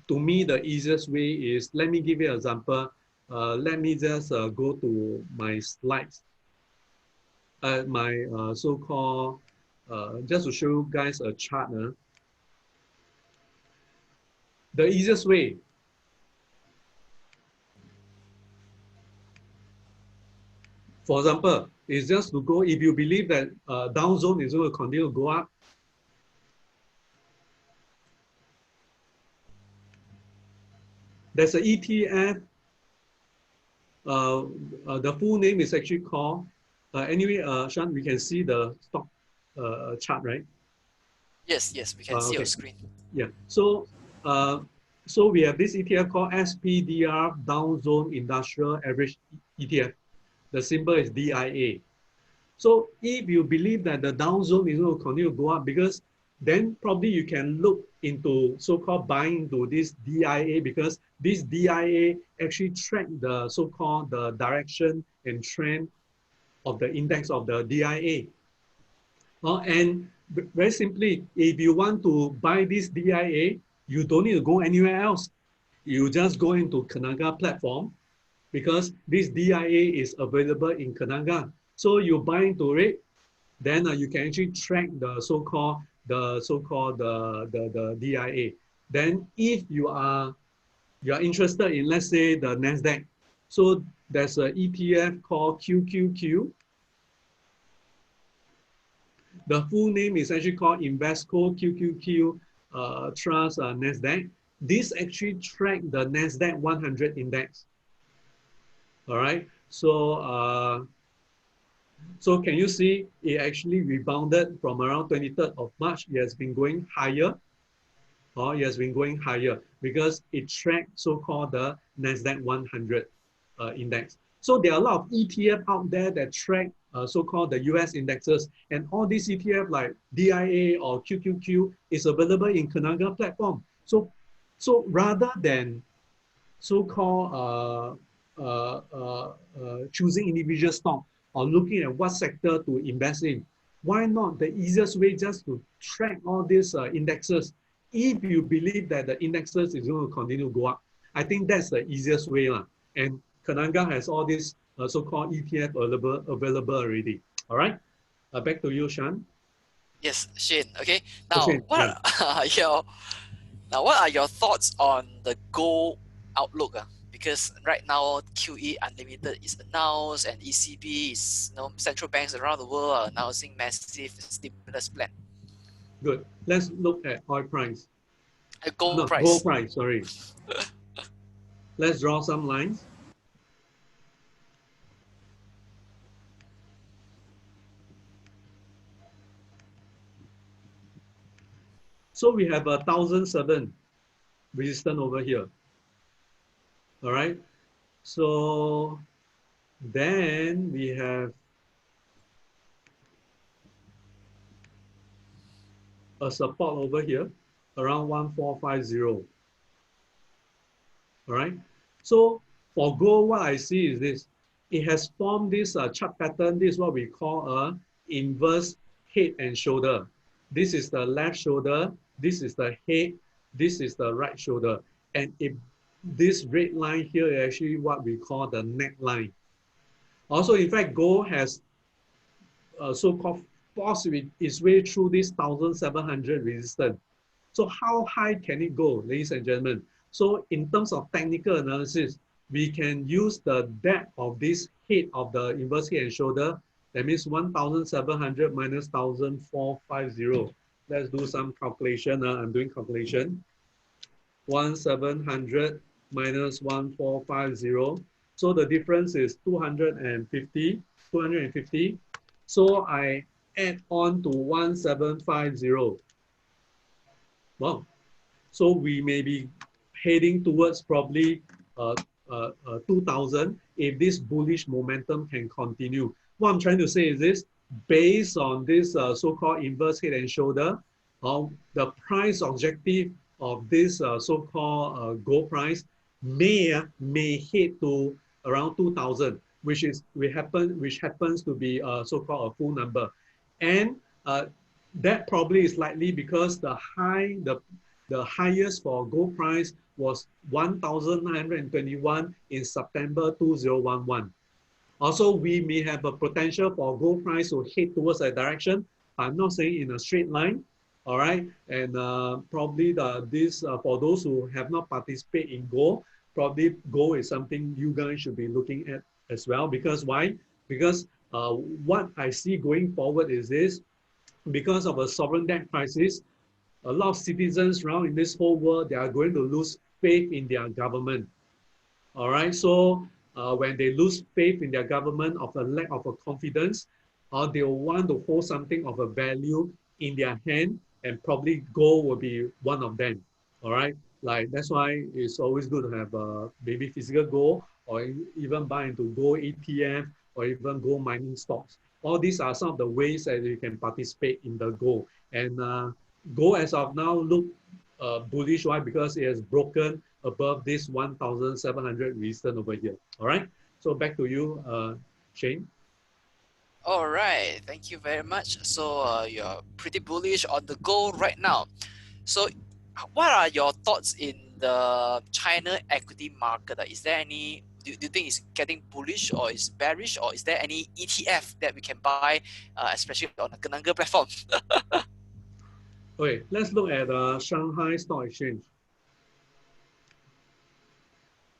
to me, the easiest way is, let me give you an example. Let me just go to my slides, my so-called, just to show you guys a chart. The easiest way, for example, is just to go, if you believe that Dow Zone is going to continue to go up, there's an ETF The full name is actually called, anyway, Sean, we can see the stock chart, right? Yes, yes, we can see your Okay, screen. yeah. Uh, so we have this ETF called SPDR Dow Zone Industrial Average ETF. The symbol is DIA. So if you believe that the Dow Zone is going to continue to go up, because then probably you can look into so-called buying into this DIA, because this DIA actually track the so-called the direction and trend of the index of the DIA. And very simply, if you want to buy this DIA, you don't need to go anywhere else. You just go into Kenanga platform, because this DIA is available in Kenanga. So you buy into it, then you can actually track the so-called the DIA. Then if you are interested in, let's say, the Nasdaq, so there's an ETF called QQQ. The full name is actually called Invesco QQQ Trust Nasdaq. This actually track the Nasdaq 100 index. All right. So can you see it actually rebounded from around 23rd of March? It has been going higher, or it has been going higher because it tracked so-called the Nasdaq 100 index. So there are a lot of ETF out there that track so-called the US indexes, and all these ETF like DIA or QQQ is available in Kenanga platform. So rather than so-called choosing individual stock or looking at what sector to invest in, why not the easiest way just to track all these indexes? If you believe that the indexes is going to continue to go up, I think that's the easiest way. And Kenanga has all these so-called ETF available already. All right, back to you, Shan. Yes, Shane. Okay. Oh, Now, Shane, yeah. what are your thoughts on the gold outlook? Because right now QE Unlimited is announced, and ECB is, central banks around the world are announcing massive stimulus plan. Good. Let's look at oil price. Gold No, gold price. price, sorry. Let's draw some lines. So we have 1,007 resistance over here. All right. So then we have a support over here around 1450. All right. So for gold, what I see is this. It has formed this chart pattern. This is what we call a inverse head and shoulder. This is the left shoulder. This is the head. This is the right shoulder. And if this red line here is actually what we call the neckline. Also, in fact, gold has so-called forced its way through this 1,700 resistance. So how high can it go, ladies and gentlemen? So in terms of technical analysis, we can use the depth of this head of the inverse head and shoulder. That means 1,700 minus 1,450. Let's do some calculation. I'm doing calculation. 1,700 minus 1,450. So the difference is 250. 250. So I add on to 1,750. Wow. So we may be heading towards probably 2,000 if this bullish momentum can continue. What I'm trying to say is this: based on this so-called inverse head and shoulder, the price objective of this so-called gold price may head to around 2,000, which happens to be so-called a full number, and that probably is likely because the highest for gold price was 1,921 in September 2011. Also, we may have a potential for gold price to head towards that direction. I'm not saying in a straight line, all right? And probably for those who have not participated in gold, probably gold is something you guys should be looking at as well. Because why? Because what I see going forward is this: because of a sovereign debt crisis, a lot of citizens around in this whole world, they are going to lose faith in their government. All right, so when they lose faith in their government of a lack of a confidence, or they will want to hold something of a value in their hand, and probably gold will be one of them. All right, like that's why it's always good to have maybe physical gold, or even buy into gold ETF, or even gold mining stocks. All these are some of the ways that you can participate in the gold. And gold as of now look bullish. Why? Because it has broken above this 1,700 resistance over here. All right. So back to you, Shane. All right, thank you very much. So you're pretty bullish on the gold right now. So what are your thoughts in the China equity market? Is there any, do you think it's getting bullish or is bearish, or is there any ETF that we can buy, especially on the Kenanga platform? Okay, let's look at Shanghai Stock Exchange.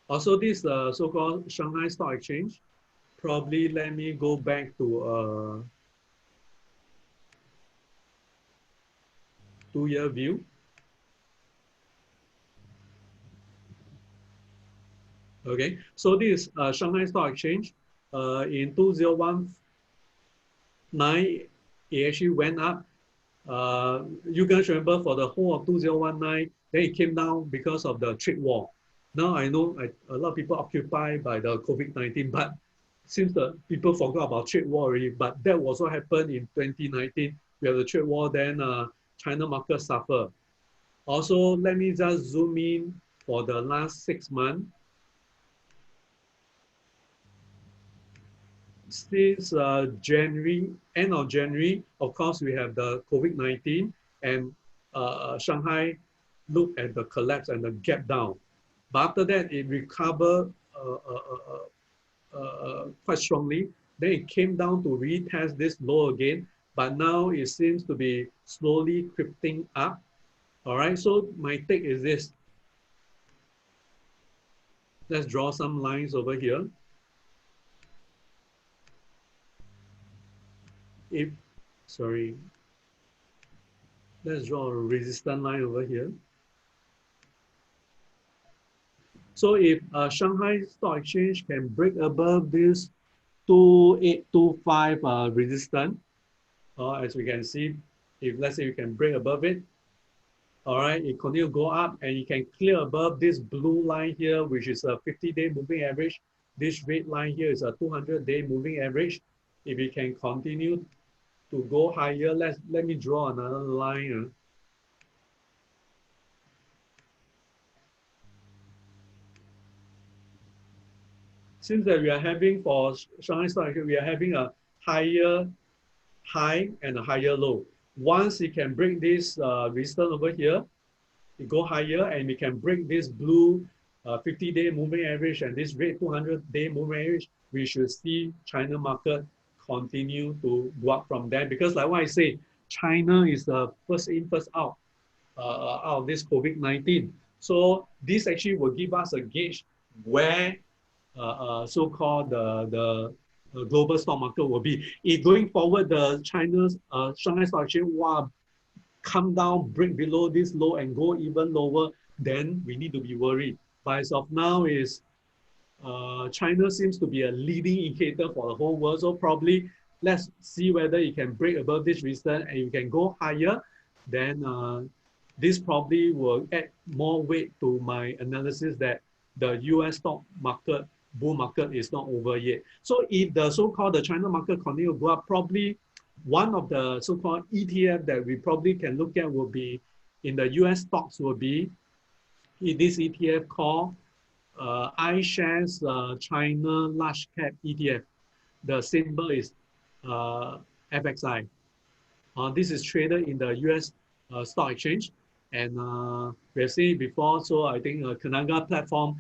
Also, this so-called Shanghai Stock Exchange. Probably let me go back to a 2-year view. Okay, so this Shanghai Stock Exchange in 2019, it actually went up. You guys remember for the whole of 2019, then it came down because of the trade war. Now I know a lot of people occupied by the COVID-19, but since the people forgot about trade war already, but that was what happened in 2019. We have the trade war, then China market suffer. Also, let me just zoom in for the last 6 months. Since January, end of January, of course, we have the COVID-19, and Shanghai looked at the collapse and the gap down. But after that, it recovered quite strongly. Then it came down to retest this low again, but now it seems to be slowly creeping up. All right, so my take is this. Let's draw some lines over here. Let's draw a resistance line over here. So if Shanghai Stock Exchange can break above this 2825 resistance, as we can see, if let's say you can break above it, all right, it continue to go up and you can clear above this blue line here, which is a 50-day moving average. This red line here is a 200-day moving average. If you can continue to go higher, let me draw another line. Since that we are having for Shanghai Stock Exchange, we are having a higher high and a higher low. Once it can break this resistance over here, it go higher, and we can break this blue 50-day moving average and this red 200-day moving average, we should see China market continue to go up from there. Because like what I say, China is the first in, first out of this COVID-19. So this actually will give us a gauge where so-called the global stock market will be. If going forward, the China's Shanghai Stock Exchange will come down, break below this low and go even lower, then we need to be worried. But as of now is China seems to be a leading indicator for the whole world. So probably let's see whether it can break above this resistance and you can go higher. Then this probably will add more weight to my analysis that the US stock market bull market is not over yet. So if the so-called the China market continue to go up, probably one of the so-called ETF that we probably can look at will be in the US stocks will be this ETF called iShares China Large Cap ETF. The symbol is FXI. This is traded in the US stock exchange, and we have seen it before. So I think Kenanga platform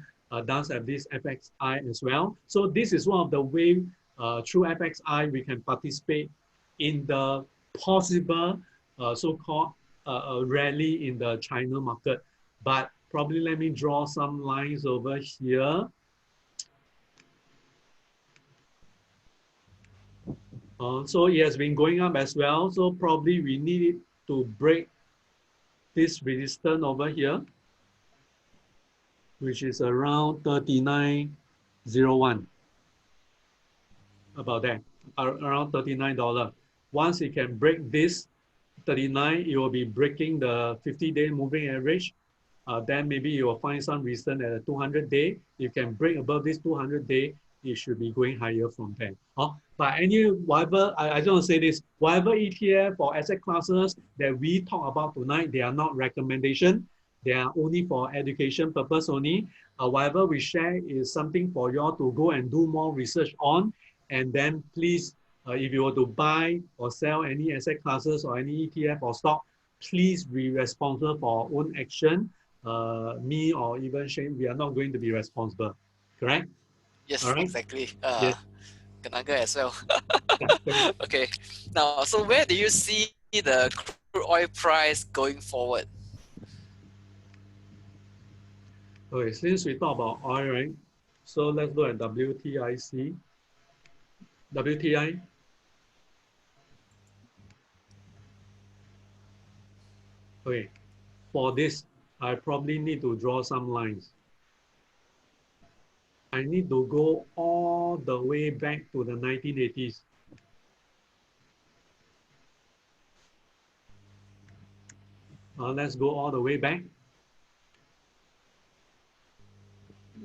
does have this FXI as well. So this is one of the ways through FXI we can participate in the possible so-called rally in the China market. But probably let me draw some lines over here. So it has been going up as well. So probably we need it to break this resistance over here, which is around 39 0.01, about that, around $39. Once it can break this 39, it will be breaking the 50-day moving average. Then maybe you will find some reason at a 200-day. You can break above this 200-day, it should be going higher from there. But whatever, I just want to say this, whatever ETF or asset classes that we talk about tonight, they are not recommendation. They are only for education purpose only. Whatever we share is something for you all to go and do more research on. And then please, if you want to buy or sell any asset classes or any ETF or stock, please be responsible for our own action. Me or even Shane, we are not going to be responsible. Correct? All Yes, right? exactly. Yes. Kenanga as well. Correct. Okay. Now, so where do you see the crude oil price going forward? Okay, since we talk about oil, right? So let's look at WTIC. WTI. Okay, for this, I probably need to draw some lines. I need to go all the way back to the 1980s. Let's go all the way back.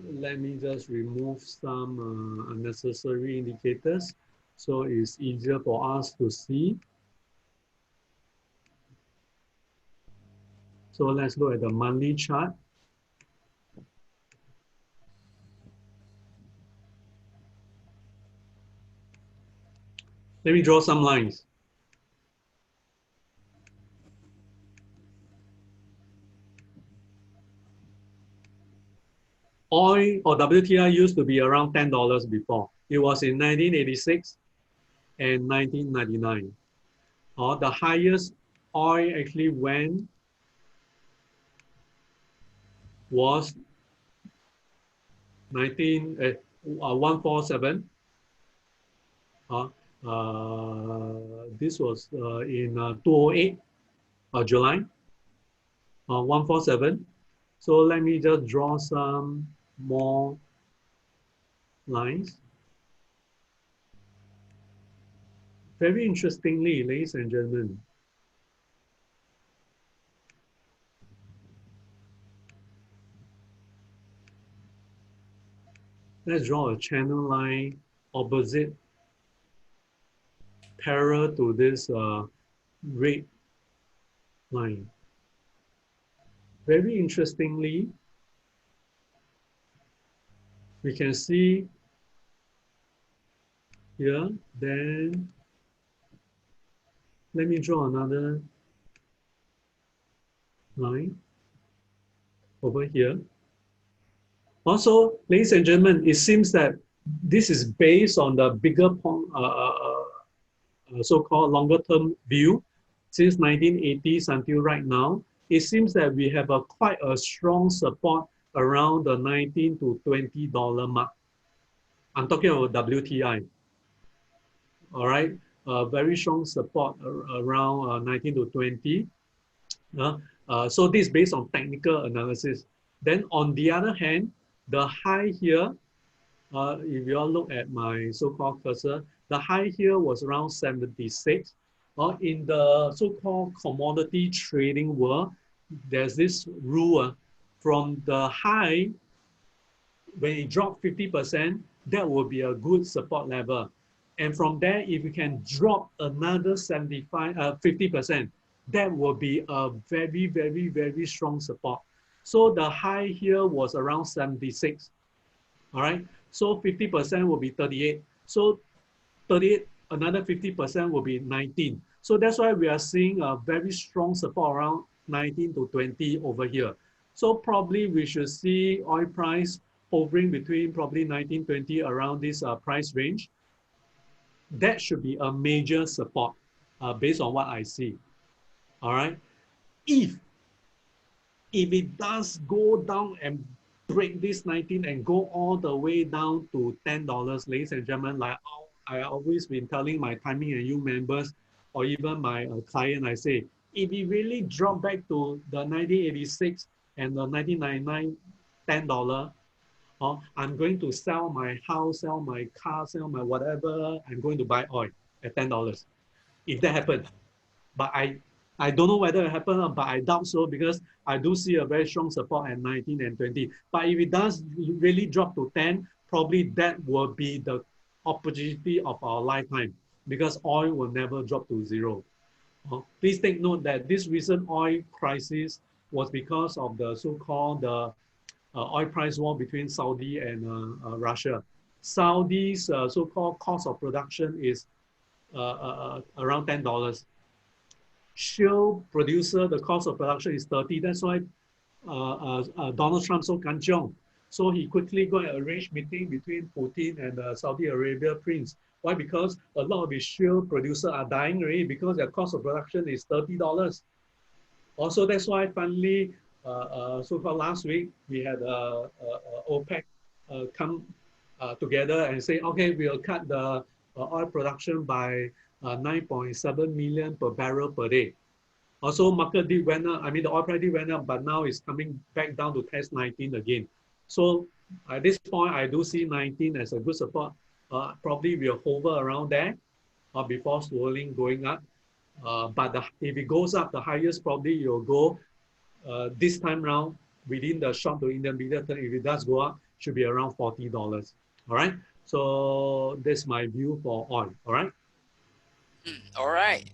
Let me just remove some unnecessary indicators so it's easier for us to see. So let's look at the monthly chart. Let me draw some lines. Oil or WTI used to be around $10 before. It was in 1986 and 1999. The highest oil actually went was 147. This was in 2008, July, 147. So let me just draw some more lines. Very interestingly, ladies and gentlemen, let's draw a channel line opposite, parallel to this red line. Very interestingly, we can see here, then let me draw another line over here. Also, ladies and gentlemen, it seems that this is based on the bigger so-called longer-term view since 1980s until right now. It seems that we have quite a strong support around the $19 to $20 mark. I'm talking about WTI. All right, very strong support around 19 to 20. So this is based on technical analysis. Then on the other hand, the high here, if you all look at my so-called cursor, the high here was around 76. In the so-called commodity trading world, there's this rule from the high, when it dropped 50%, that will be a good support level. And from there, if you can drop another 50%, that will be a very, very, very strong support. So the high here was around 76. All right. So 50% will be 38. So 38, another 50% will be 19. So that's why we are seeing a very strong support around 19 to 20 over here. So probably we should see oil price hovering between probably 19, 20 around this price range. That should be a major support based on what I see. All right. If it does go down and break this 19 and go all the way down to $10, ladies and gentlemen, like I always been telling my Timing and You members or even my client, I say, if it really drop back to the 1986 and the 1999 $10, or I'm going to sell my house, sell my car, sell my whatever, I'm going to buy oil at $10. If that happens, but I don't know whether it happened, but I doubt so because I do see a very strong support at 19 and 20. But if it does really drop to 10, probably that will be the opportunity of our lifetime because oil will never drop to zero. Please take note that this recent oil crisis was because of the so-called oil price war between Saudi and Russia. Saudi's so-called cost of production is around $10. Shale producer, the cost of production is 30. That's why Donald Trump so kanchong. So he quickly go and arrange meeting between Putin and the Saudi Arabia prince. Why? Because a lot of his shale producers are dying already because their cost of production is $30. Also, that's why finally, so-called last week, we had OPEC come together and say, okay, we'll cut the oil production by 9.7 million per barrel per day. Also, market did went up. I mean, the oil price did went up, but now it's coming back down to test 19 again. So at this point, I do see 19 as a good support. Probably we'll hover around there before slowly going up. But if it goes up, the highest probably you'll go this time round within the short to intermediate term. If it does go up, should be around $40. All right. So that's my view for oil. All right. All right.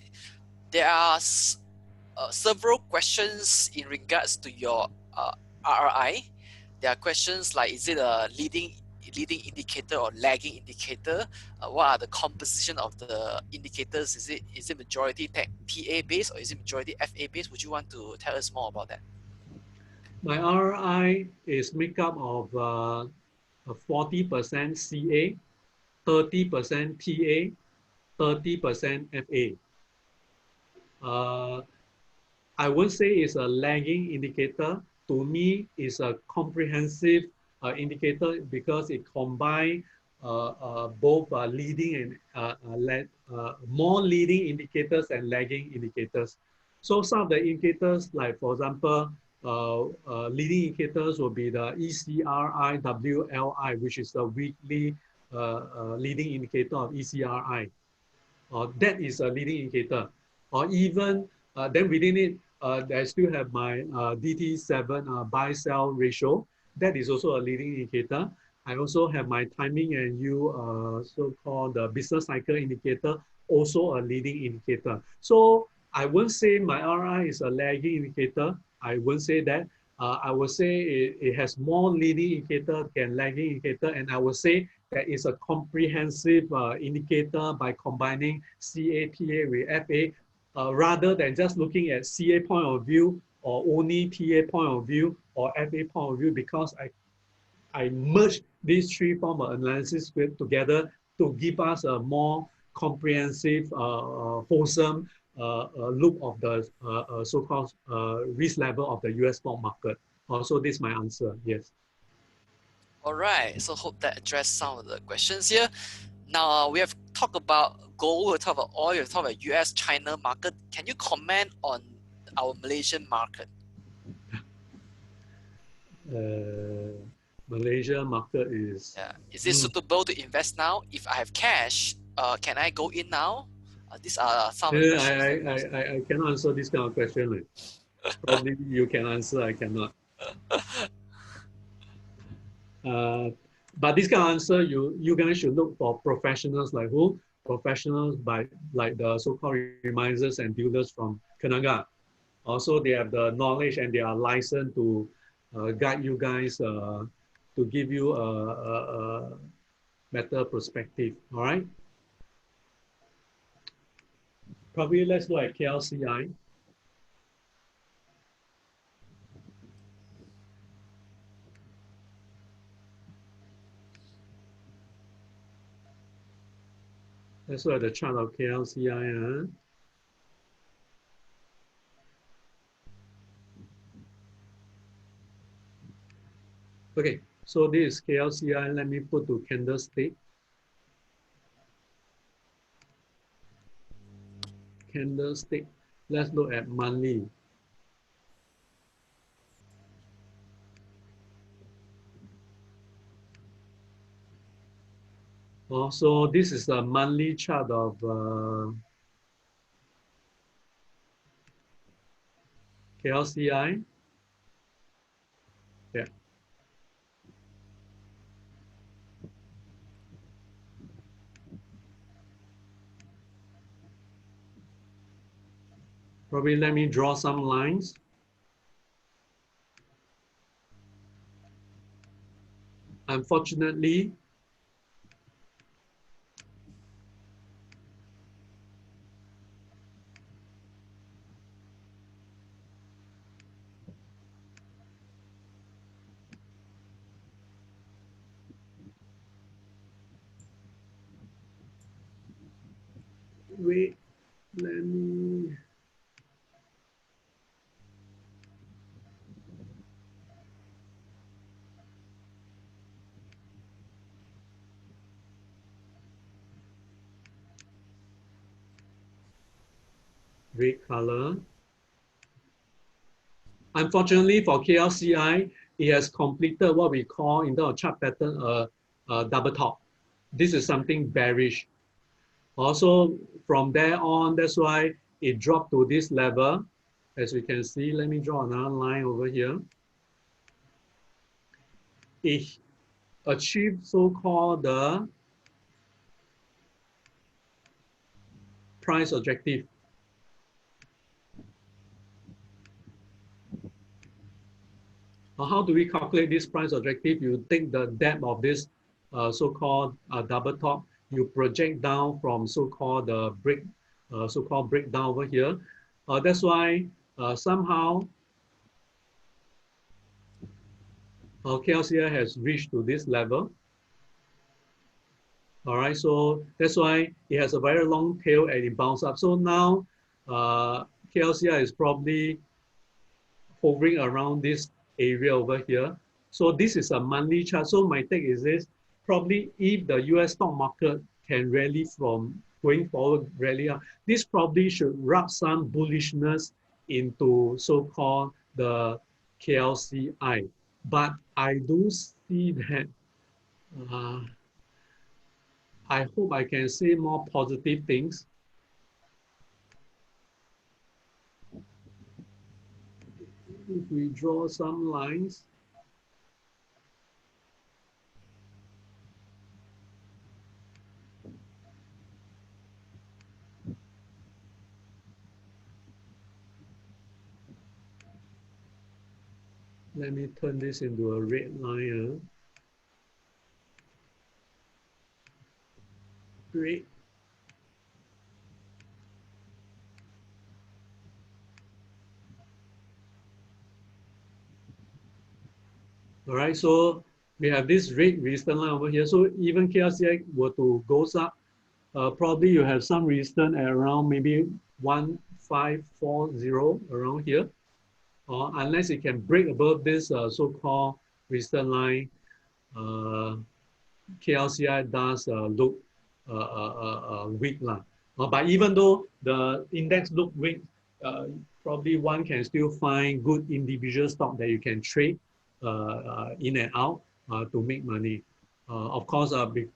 There are several questions in regards to your RRI. There are questions like, is it a leading indicator or lagging indicator? What are the composition of the indicators? Is it majority TA based or is it majority FA based? Would you want to tell us more about that? My RRI is made up of 40% CA, 30% TA, 30% FA. I won't say it's a lagging indicator. To me, it's a comprehensive indicator because it combines both leading and more leading indicators and lagging indicators. So some of the indicators, like for example, leading indicators will be the ECRI, WLI, which is the weekly leading indicator of ECRI. That is a leading indicator. Or even then within it, I still have my DT7 buy-sell ratio. That is also a leading indicator. I also have my timing and yield, so-called the business cycle indicator, also a leading indicator. So I won't say my RI is a lagging indicator. I won't say that. I would say it has more leading indicator than lagging indicator, and I would say that is a comprehensive indicator by combining CATA with FA, rather than just looking at CA point of view or only TA point of view or FA point of view, because I merged these three forms of analysis together to give us a more comprehensive, wholesome look of the so-called risk level of the US stock market. So this is my answer, yes. All right, so hope that addressed some of the questions here. Now we have talked about gold, we talked about oil, we talked about US, China market. Can you comment on our Malaysian market? Malaysia market is... Yeah. Is it suitable to invest now? If I have cash, can I go in now? These are some of the questions. I cannot answer this kind of question. Probably you can answer, I cannot. But this kind of answer, you guys should look for professionals like who? Professionals like the so-called reminders and dealers from Kenanga. Also, they have the knowledge and they are licensed to guide you guys to give you a better perspective. All right. Probably let's look at KLCI. Let's look at the chart of KLCI. Okay, so this is KLCI. Let me put to candlestick. Candlestick. Let's look at monthly. So this is a monthly chart of KLCI. Yeah. Probably let me draw some lines. Unfortunately, wait, let me, red color. Unfortunately for KLCI, it has completed what we call in the chart pattern a double top. This is something bearish. Also, from there on, that's why it dropped to this level. As we can see, let me draw another line over here. It achieved so-called the price objective. Now, how do we calculate this price objective? You take the depth of this so-called double top, you project down from so-called the break, so-called breakdown over here. That's why somehow KLCI has reached to this level. All right, so that's why it has a very long tail and it bounced up. So now KLCI is probably hovering around this area over here. So this is a monthly chart. So my take is this, probably if the US stock market can rally from going forward, rally up, this probably should rub some bullishness into so-called the KLCI. But I do see that uh, I hope I can say more positive things. If we draw some lines, let me turn this into a red line. Red. All right, so we have this red resistance line over here. So even KLCI were to go up, probably you have some resistance at around maybe 1540 around here. Unless it can break above this so-called resistance line, KLCI does look weak. But even though the index look weak, probably one can still find good individual stock that you can trade in and out to make money. Of course,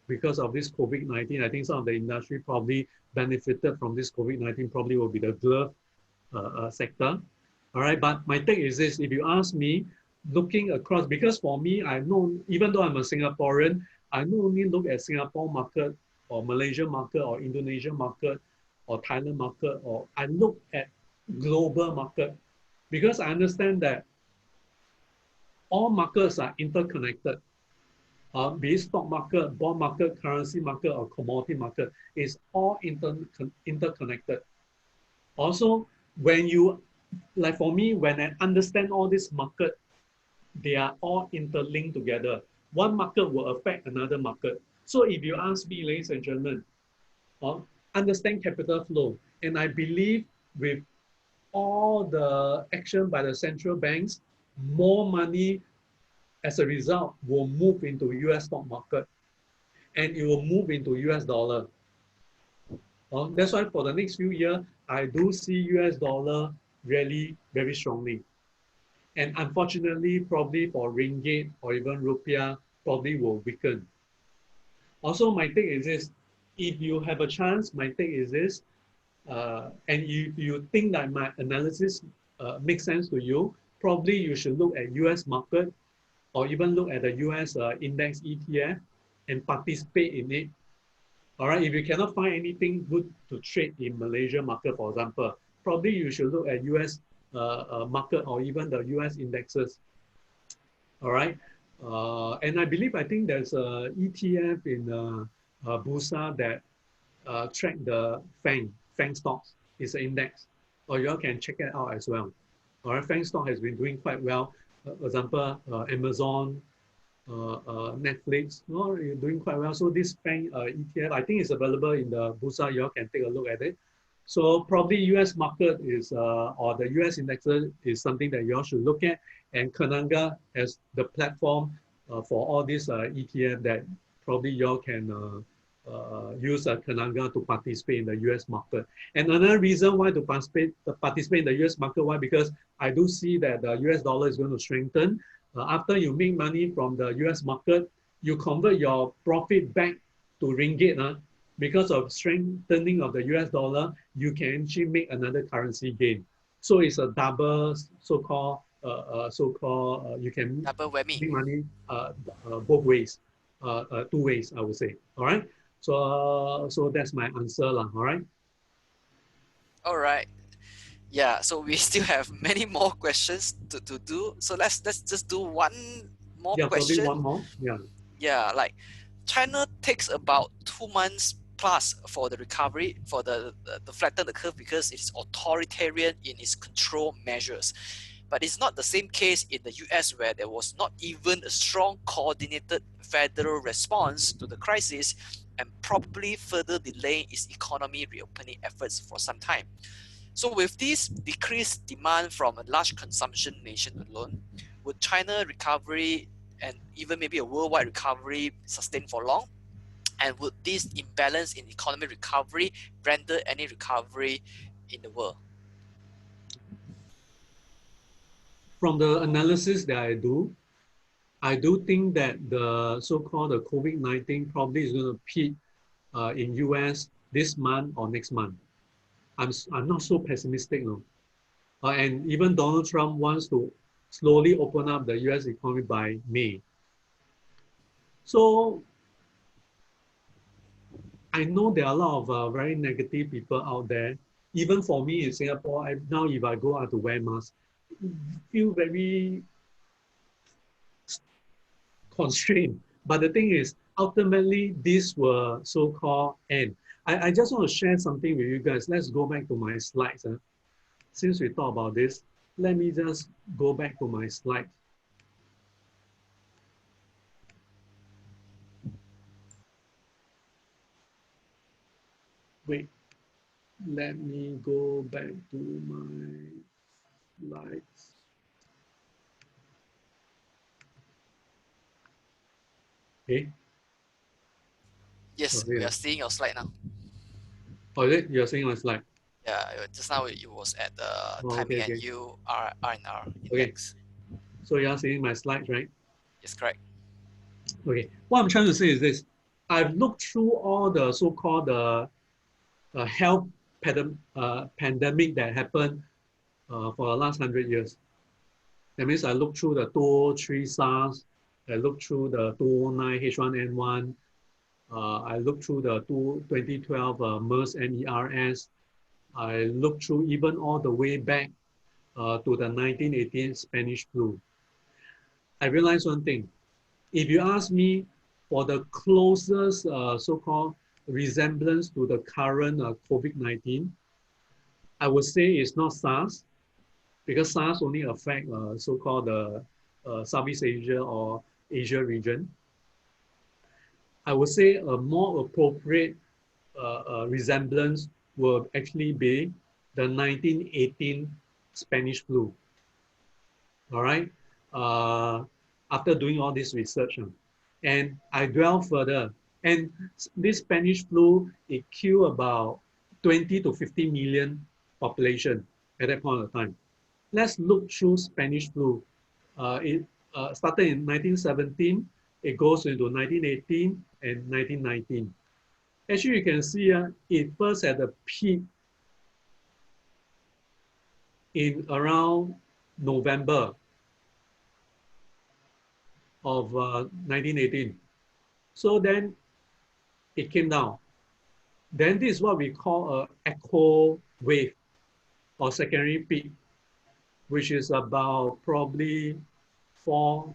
because of this COVID-19, I think some of the industry probably benefited from this COVID-19, probably will be the glove sector. All right, but my take is this, if you ask me, looking across, because for me, I know, even though I'm a Singaporean, I not only look at Singapore market or Malaysia market or Indonesia market or Thailand market, or I look at global market because I understand that all markets are interconnected. Be it stock market, bond market, currency market, or commodity market, is all interconnected. Also, when you, like for me, when I understand all this market, they are all interlinked together. One market will affect another market. So if you ask me, ladies and gentlemen, understand capital flow, and I believe with all the action by the central banks, more money as a result will move into US stock market and it will move into US dollar. That's why for the next few years, I do see US dollar really very strongly. And unfortunately, probably for ringgit or even rupiah, probably will weaken. Also, my take is this: if you have a chance, my take is this, and you think that my analysis makes sense to you, probably you should look at U.S. market or even look at the U.S. Index ETF and participate in it. All right, if you cannot find anything good to trade in Malaysia market, for example, probably you should look at U.S. Market or even the U.S. indexes. All right, and I think there's a ETF in Bursa that track the FANG stocks. It's an index, or you all can check it out as well. All right, FANG stock has been doing quite well. For example, Amazon, Netflix, you're doing quite well. So this FANG ETF, I think is available in the Bursa. You all can take a look at it. So probably US market is, or the US indexes is something that you all should look at. And Kenanga as the platform for all these ETF that probably you all can use Kenanga to participate in the US market. And another reason why to participate in the US market, why? Because I do see that the US dollar is going to strengthen. After you make money from the US market, you convert your profit back to ringgit. Because of strengthening of the US dollar, you can actually make another currency gain. So it's a double so-called, you can Double whammy. make money both ways, two ways, I would say. All right. So that's my answer, all right. All right. Yeah, so we still have many more questions to do. So let's just do one more Yeah, probably question. one more. Yeah. Yeah, like China takes about 2 months plus for the recovery, for the flatten the curve, because it's authoritarian in its control measures. But it's not the same case in the US, where there was not even a strong coordinated federal response to the crisis, and probably further delaying its economy reopening efforts for some time. So with this decreased demand from a large consumption nation alone, would China recovery and even maybe a worldwide recovery sustain for long? And would this imbalance in economic recovery render any recovery in the world? From the analysis that I do think that the so-called the COVID-19 probably is going to peak in US this month or next month. I'm not so pessimistic, no. And even Donald Trump wants to slowly open up the US economy by May. So I know there are a lot of very negative people out there. Even for me in Singapore, now if I go out to wear mask, feel very constrained. But the thing is, ultimately, these were so-called end. I just want to share something with you guys. Let's go back to my slides. Since we talked about this, let me just go back to my slides. Wait, let me go back to my slides. Okay. Yes, Okay. we are seeing your slide now. Oh, is it? You're seeing my slide. Yeah, just now it was at the Oh, timing okay. and U R&R Okay. index. So you're seeing my slides, right? Yes, correct. Okay. What I'm trying to say is this. I've looked through all the so-called health pandemic that happened for the last 100 years. That means I looked through the 2003 SARS, I looked through the 2009 H1N1, I looked through the 2012 MERS MERS, I looked through even all the way back to the 1918 Spanish flu. I realized one thing. If you ask me for the closest so-called resemblance to the current COVID-19, I would say it's not SARS, because SARS only affect so-called Southeast Asia or Asia region. I would say a more appropriate resemblance will actually be the 1918 Spanish flu. All right. After doing all this research, and I dwell further, and this Spanish flu, it killed about 20 to 50 million population at that point of time. Let's look through Spanish flu. It started in 1917. it goes into 1918 and 1919. Actually, you can see it first had a peak in around November of 1918. So then it came down. Then this is what we call a echo wave or secondary peak, which is about probably 5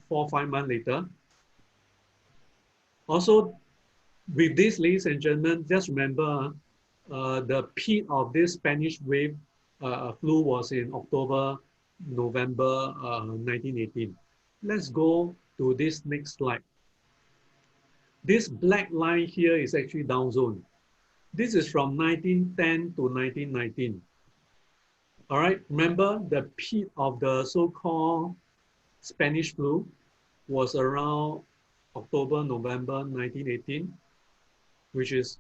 months later. Also, with this, ladies and gentlemen, just remember the peak of this Spanish wave flu was in October, November 1918. Let's go to this next slide. This black line here is actually down zone. This is from 1910 to 1919. All right, remember the peak of the so-called Spanish flu was around October, November 1918, which is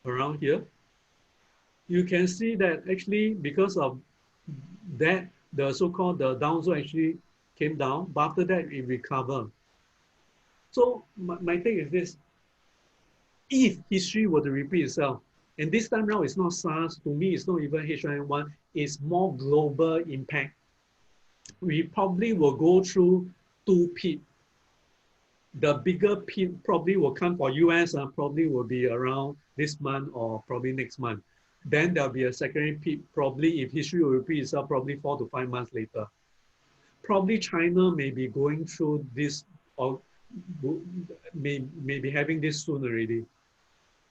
around here. You can see that actually because of that, the so-called the down zone actually came down, but after that it recovered. So my take is this: if history were to repeat itself, and this time around it's not SARS, to me it's not even H1N1, it's more global impact. We probably will go through two peaks. The bigger peak probably will come for US, probably will be around this month or probably next month. Then there'll be a secondary peak, probably if history will repeat itself, probably 4 to 5 months later. Probably China may be going through this or may be having this soon already.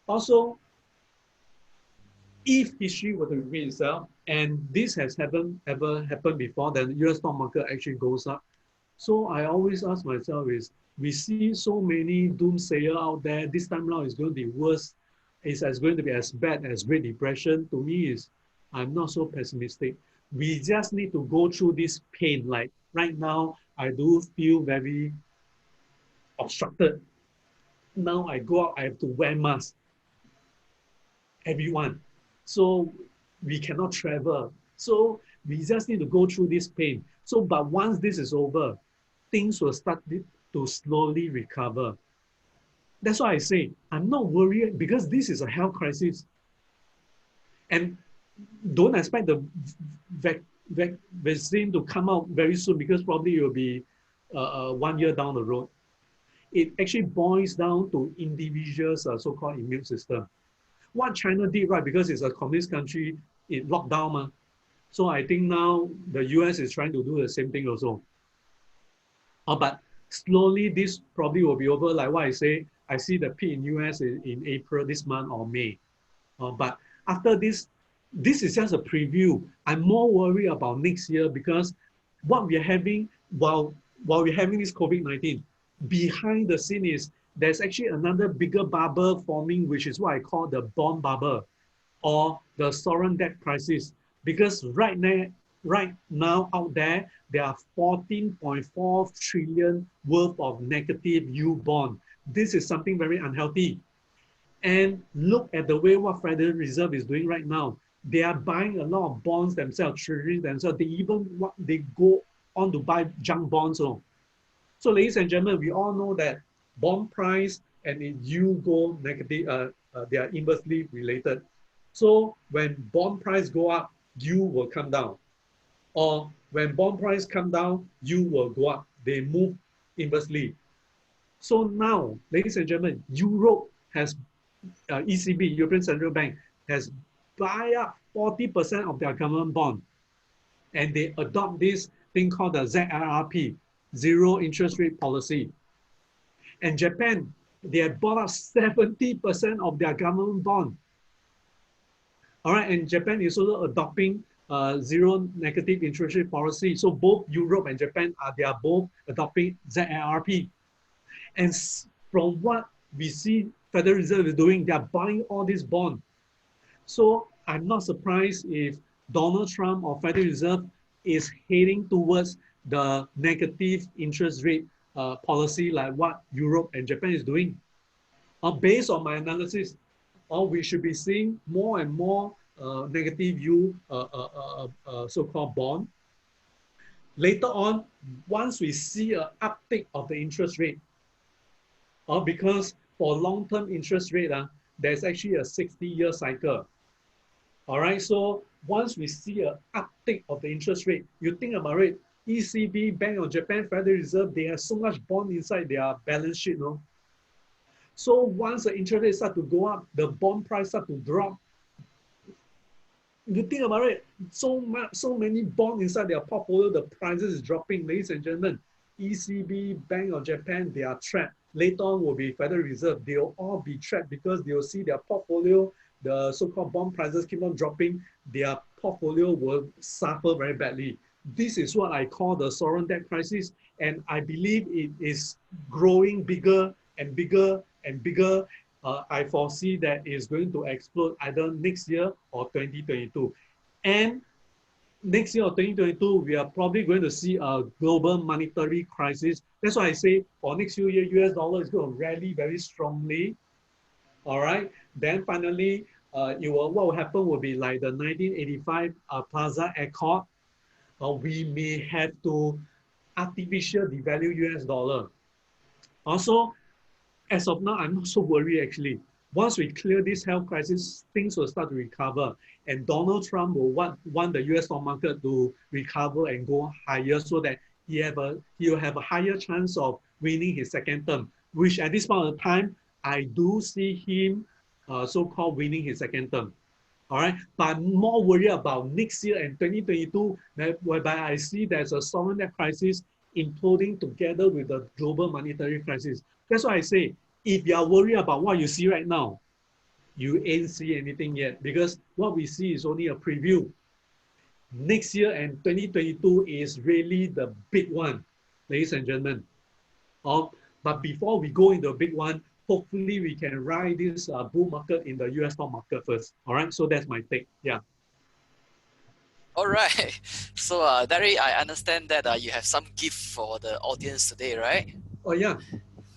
Also, if history were to repeat itself, and this has ever happened before, then the US stock market actually goes up. So I always ask myself is, we see so many doomsayer out there, this time around it's going to be worse, it's going to be as bad as Great Depression. To me is, I'm not so pessimistic. We just need to go through this pain. Like right now, I do feel very obstructed. Now I go out, I have to wear masks. Everyone. So we cannot travel. So we just need to go through this pain. So, but once this is over, things will start to slowly recover. That's why I say, I'm not worried because this is a health crisis. And don't expect the vaccine to come out very soon because probably it will be 1 year down the road. It actually boils down to individuals' so-called immune system. What China did, right, because it's a communist country, it locked down. So I think now the US is trying to do the same thing also. But slowly this probably will be over. Like what I say, I see the peak in US in April this month or May. But after this is just a preview. I'm more worried about next year because what we're having while we're having this COVID-19, behind the scene is there's actually another bigger bubble forming, which is what I call the bond bubble or the sovereign debt crisis. Because right now out there are 14.4 trillion worth of negative yield bond. This is something very unhealthy. And look at the way what Federal Reserve is doing right now. They are buying a lot of bonds themselves, treasuries themselves. They go on to buy junk bonds. So ladies and gentlemen, we all know that bond price and yield go negative, they are inversely related. So when bond price go up, yield will come down. Or when bond price come down, yield will go up. They move inversely. So now, ladies and gentlemen, Europe has, ECB, European Central Bank, has buy up 40% of their government bond. And they adopt this thing called the ZIRP, zero interest rate policy. And Japan, they have bought up 70% of their government bond. All right, and Japan is also adopting zero negative interest rate policy. So both Europe and Japan they are both adopting ZIRP. And from what we see Federal Reserve is doing, they are buying all these bonds. So I'm not surprised if Donald Trump or Federal Reserve is heading towards the negative interest rate policy like what Europe and Japan is doing. Based on my analysis, we should be seeing more and more negative yield so-called bond. Later on, once we see an uptick of the interest rate, Or because for long-term interest rate, there's actually a 60-year cycle. All right, so once we see an uptick of the interest rate, you think about it, ECB, Bank of Japan, Federal Reserve, they have so much bond inside their balance sheet, no? So once the interest rate start to go up, the bond price start to drop. You think about it, so many bonds inside their portfolio, the prices is dropping. Ladies and gentlemen, ECB, Bank of Japan, they are trapped. Later on will be Federal Reserve. They'll all be trapped because they'll see their portfolio, the so-called bond prices keep on dropping. Their portfolio will suffer very badly. This is what I call the sovereign debt crisis. And I believe it is growing bigger and bigger and bigger. I foresee that it's going to explode either next year or 2022. And next year or 2022, we are probably going to see a global monetary crisis. That's why I say for next few years, US dollar is going to rally very strongly. All right. Then finally, what will happen will be like the 1985 Plaza Accord. We may have to artificial devalue US dollar. Also, as of now, I'm not so worried actually. Once we clear this health crisis, things will start to recover. And Donald Trump will want the US stock market to recover and go higher so that he'll have a higher chance of winning his second term, which at this point of time, I do see him so-called winning his second term. All right, but I'm more worried about next year and 2022, whereby I see there's a sovereign debt crisis imploding together with the global monetary crisis. That's why I say, if you are worried about what you see right now, you ain't see anything yet, because what we see is only a preview. Next year and 2022 is really the big one, ladies and gentlemen. But before we go into the big one, hopefully we can ride this bull market in the US stock market first. All right, so that's my take. Yeah. All right. So, Derick, I understand that you have some gift for the audience today, right? Oh yeah,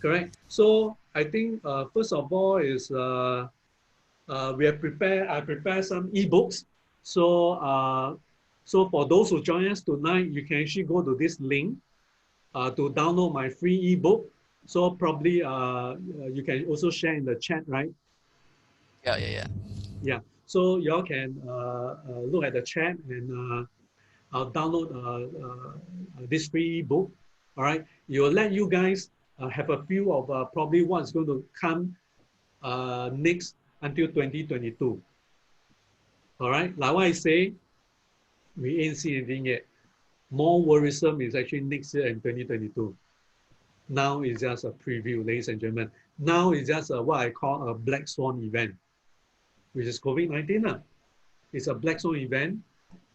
correct. So I think first of all is I prepared some ebooks. So for those who join us tonight, you can actually go to this link to download my free ebook. So probably you can also share in the chat, right? Yeah. Yeah. So y'all can look at the chat and I'll download this free ebook. All right. It will let you guys have a feel of probably what's going to come next until 2022. All right. Like what I say, we ain't seen anything yet. More worrisome is actually next year and 2022. Now is just a preview, ladies and gentlemen. Now is just what I call a black swan event, which is COVID-19. It's a black swan event,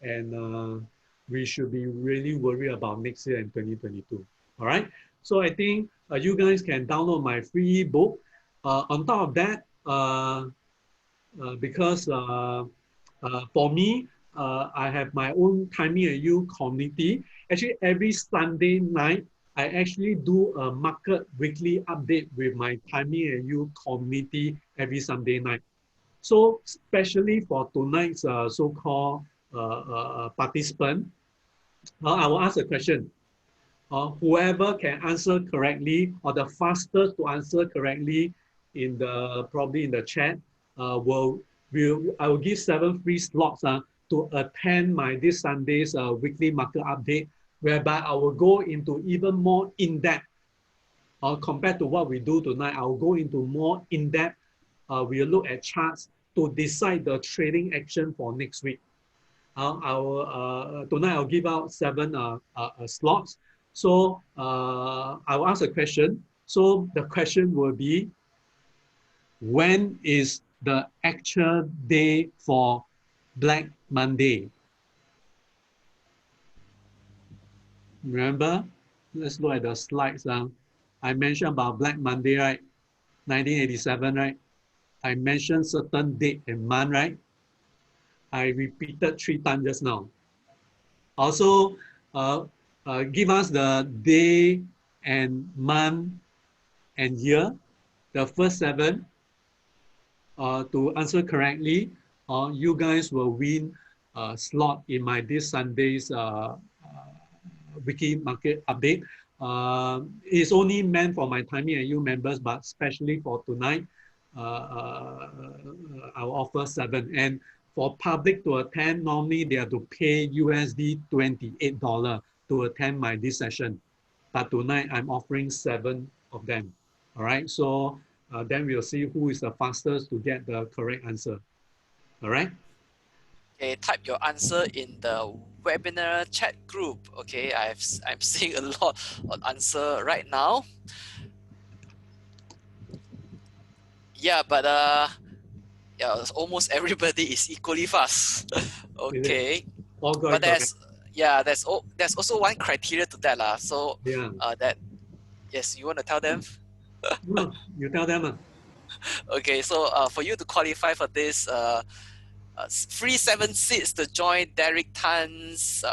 and we should be really worried about next year and 2022. All right. So I think you guys can download my free book. On top of that, because for me, I have my own Timing and You community. Actually, every Sunday night, I actually do a market weekly update with my Timing and You community every Sunday night. So especially for tonight's so-called participant, I will ask a question. Whoever can answer correctly or the fastest to answer correctly in the probably in the chat I will give 7 free slots to attend my this Sunday's weekly market update, whereby I will go into even more in-depth compared to what we do tonight. I will go into more in-depth. We'll look at charts to decide the trading action for next week. Tonight I'll give out 7 slots. So I will ask a question. So the question will be, when is the actual day for Black Monday? Remember, let's look at the slides. I mentioned about Black Monday, right? 1987, right? I mentioned certain date and month, right? I repeated 3 times just now. Also, give us the day and month and year, the first 7. To answer correctly, you guys will win a slot in my this Sunday's weekly market update. It's only meant for my Timing and You members, but especially for tonight, I'll offer 7. And for public to attend, normally they have to pay USD $28 to attend this session. But tonight I'm offering 7 of them. All right, so then we'll see who is the fastest to get the correct answer. All right. Okay, type your answer in the webinar chat group. Okay, I'm seeing a lot of answer right now. Yeah, but yeah, almost everybody is equally fast. Okay, All got but it correct. there's also one criteria to that lah. So Yeah. that yes, you want to tell them? No, you tell them. Okay, so for you to qualify for this, free 7 seats to join Derick Tan's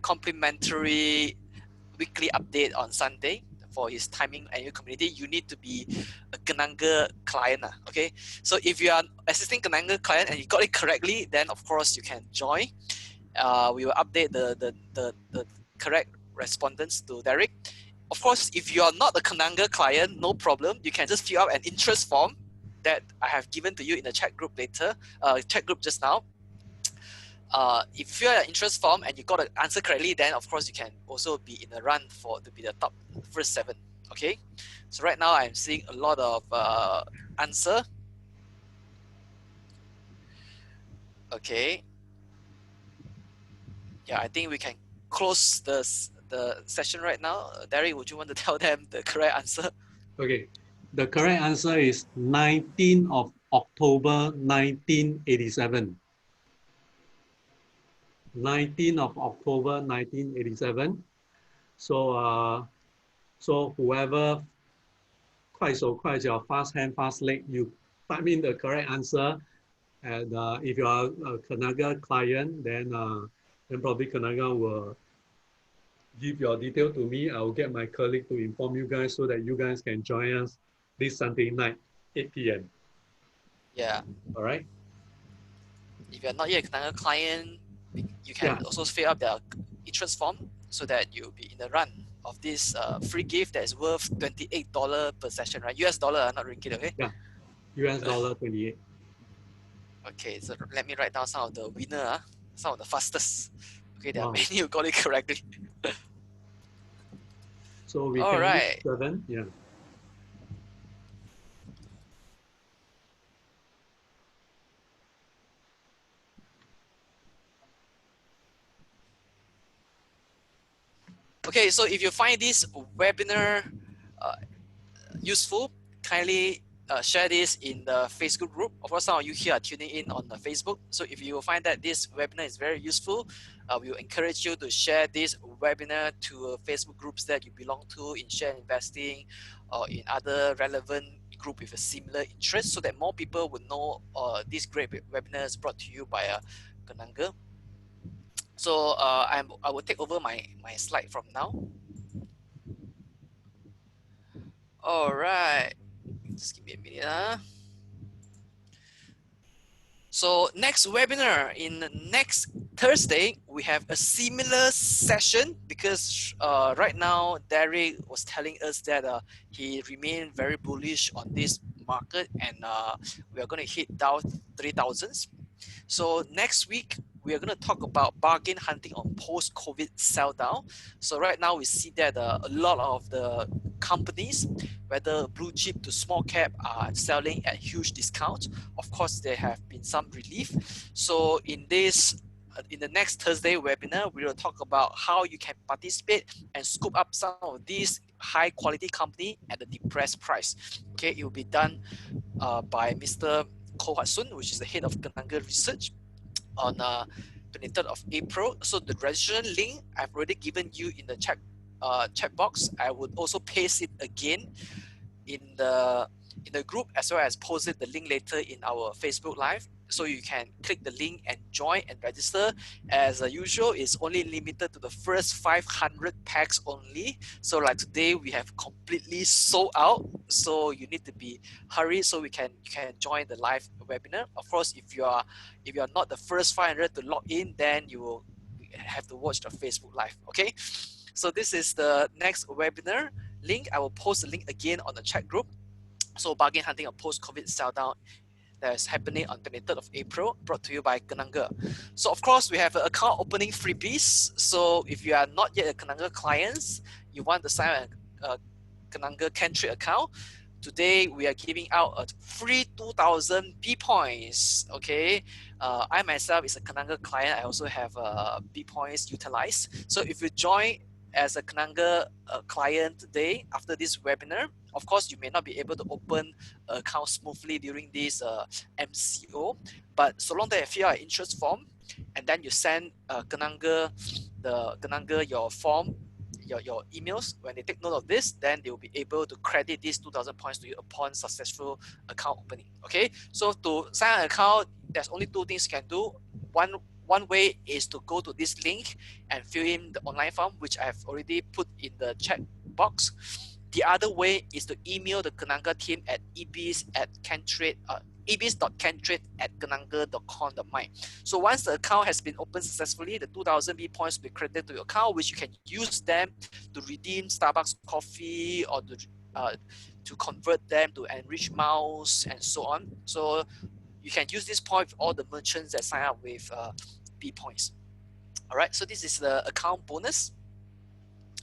complimentary weekly update on Sunday for his Timing and You community, you need to be a Kenanga client. Okay, so if you are assisting Kenanga client and you got it correctly, then of course you can join. We will update the correct respondents to Derick. Of course, if you are not a Kenanga client, no problem. You can just fill out an interest form that I have given to you in the chat group later, chat group just now. If you fill out an interest form and you got the answer correctly, then of course you can also be in the run to be the top first 7. Okay, so right now I'm seeing a lot of answer. Okay, yeah, I think we can close the session right now. Derick, would you want to tell them the correct answer? Okay, the correct answer is 19th of October 1987. 19th of October 1987. So so whoever 快手快脚 fast hand fast leg, you type in the correct answer. And if you are a Kenanga client, then probably Kenanga will give your detail to me. I will get my colleague to inform you guys so that you guys can join us this Sunday night, 8 p.m. Yeah. All right. If you're not yet a Kenanga client, you can also fill up the interest form so that you'll be in the run of this free gift that is worth $28 per session, right? US dollar, not ringgit, okay? Yeah, US dollar 28. Okay, so let me write down some of the winner, some of the fastest. Okay, there are Wow. many who got it correctly. So we All can right. use 7, yeah. Okay, so if you find this webinar useful, kindly share this in the Facebook group. Of course, some of you here are tuning in on the Facebook. So if you find that this webinar is very useful, we will encourage you to share this webinar to Facebook groups that you belong to in share investing or in other relevant group with a similar interest, so that more people would know this great webinar is brought to you by Kenanga. So I will take over my slide from now. All right, just give me a minute. So next webinar in next Thursday, we have a similar session because right now Derick was telling us that he remained very bullish on this market and we are going to hit down 3,000s. So next week, we are going to talk about bargain hunting on post-COVID sell down. So right now we see that a lot of the companies, whether blue chip to small cap, are selling at huge discounts. Of course, there have been some relief. So in the next Thursday webinar, we will talk about how you can participate and scoop up some of these high quality company at a depressed price. Okay, it will be done by Mr. Ko Sun, which is the head of Kenanga Research, on 23rd of April. So the registration link I've already given you in the chat box. I would also paste it again in the group, as well as post the link later in our Facebook Live. So you can click the link and join and register. As usual, it's only limited to the first 500 packs only. So like today, we have completely sold out. So you need to be hurried so you can join the live webinar. Of course, if you are not the first 500 to log in, then you will have to watch the Facebook Live. Okay. So this is the next webinar link. I will post the link again on the chat group. So bargain hunting a post-COVID sell down that is happening on 23rd of April, brought to you by Kenanga. So of course, we have an account opening freebies. So if you are not yet a Kenanga clients, you want to sign a Kenanga Kentrade account, today we are giving out a free 2,000 B points. Okay, I myself is a Kenanga client. I also have B points utilized. So if you join as a Kenanga client today after this webinar, of course you may not be able to open an account smoothly during this MCO, but so long that you fill out an interest form and then you send Kenanga your form, your emails, when they take note of this, then they will be able to credit these 2,000 points to you upon successful account opening. Okay, so to sign an account, there's only two things you can do. One way is to go to this link and fill in the online form, which I've already put in the chat box. The other way is to email the Kenanga team at ebis.kentrade@kenanga.com.my. So once the account has been opened successfully, the 2,000 B points will be credited to your account, which you can use them to redeem Starbucks coffee or to convert them to enrich miles and so on. So you can use this point with all the merchants that sign up with B points. All right, so this is the account bonus.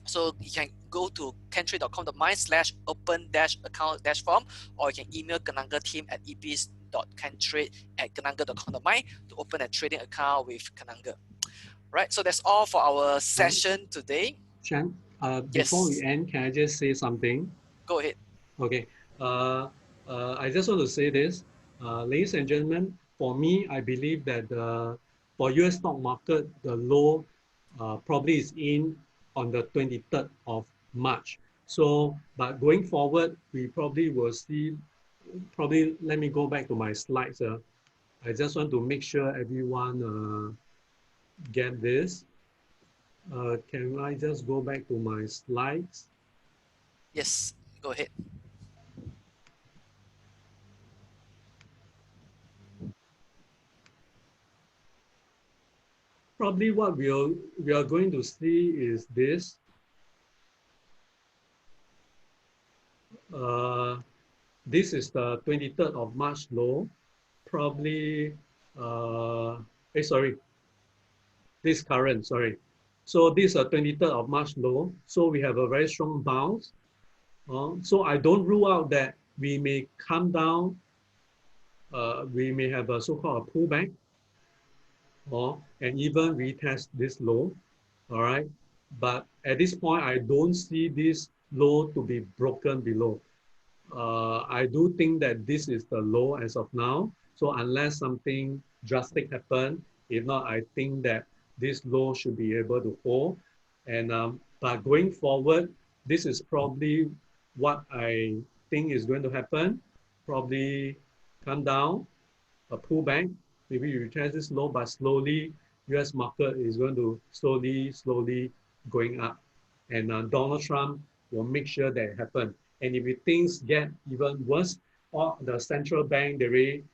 So you can go to kentrade.com.my/open-account-form, or you can email Kenanga team at ebis.kentrade@kenanga.com.my to open a trading account with Kenanga. Right, so that's all for our session today. Chan, Yes. before we end, can I just say something? Go ahead. Okay. I just want to say this. Ladies and gentlemen, for me, I believe that for US stock market, the low probably is in on the 23rd of March. So, but going forward, we probably will see, let me go back to my slides. I just want to make sure everyone get this. Can I just go back to my slides? Yes, go ahead. Probably what we are going to see is this. This is the 23rd of March low. Probably, this current, sorry. So this is a 23rd of March low. So we have a very strong bounce. So I don't rule out that we may come down. We may have a so-called pullback, and even retest this low. All right. But at this point, I don't see this low to be broken below. I do think that this is the low as of now. So unless something drastic happen, if not, I think that this low should be able to hold. And but going forward, this is probably what I think is going to happen. Probably come down, a pullback. Maybe you retest this low, but slowly, U.S. market is going to slowly going up. And Donald Trump will make sure that it happens. And if things get even worse, all the central bank, they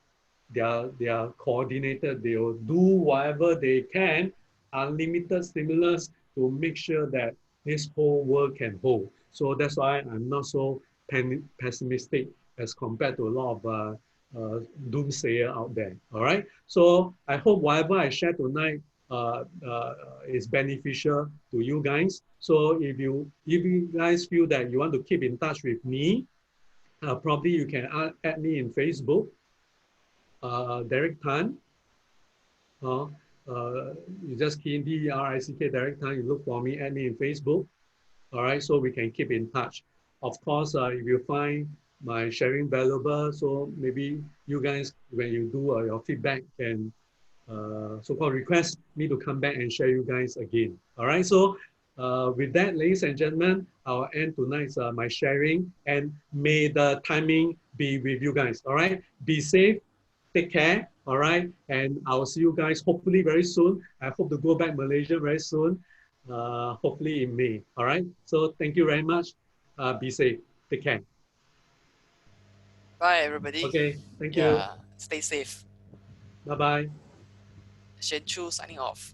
are coordinated. They will do whatever they can, unlimited stimulus to make sure that this whole world can hold. So that's why I'm not so pessimistic as compared to a lot of doomsayer out there. All right. So I hope whatever I share tonight is beneficial to you guys. So if you guys feel that you want to keep in touch with me, probably you can add me in Facebook, Derick Tan. You just key in DERICK Derick Tan. You look for me, add me in Facebook. All right, so we can keep in touch. Of course, if you find my sharing valuable, so maybe you guys, when you do your feedback, can so-called request me to come back and share you guys again. All right, so with that, ladies and gentlemen, I'll end tonight's my sharing, and may the timing be with you guys. All right, be safe, take care. All right, and I'll see you guys hopefully very soon. I hope to go back Malaysia very soon, hopefully in May. All right, so thank you very much. Be safe, take care. Bye, everybody. Okay, thank you. Yeah, stay safe. Bye-bye. Shen Chu signing off.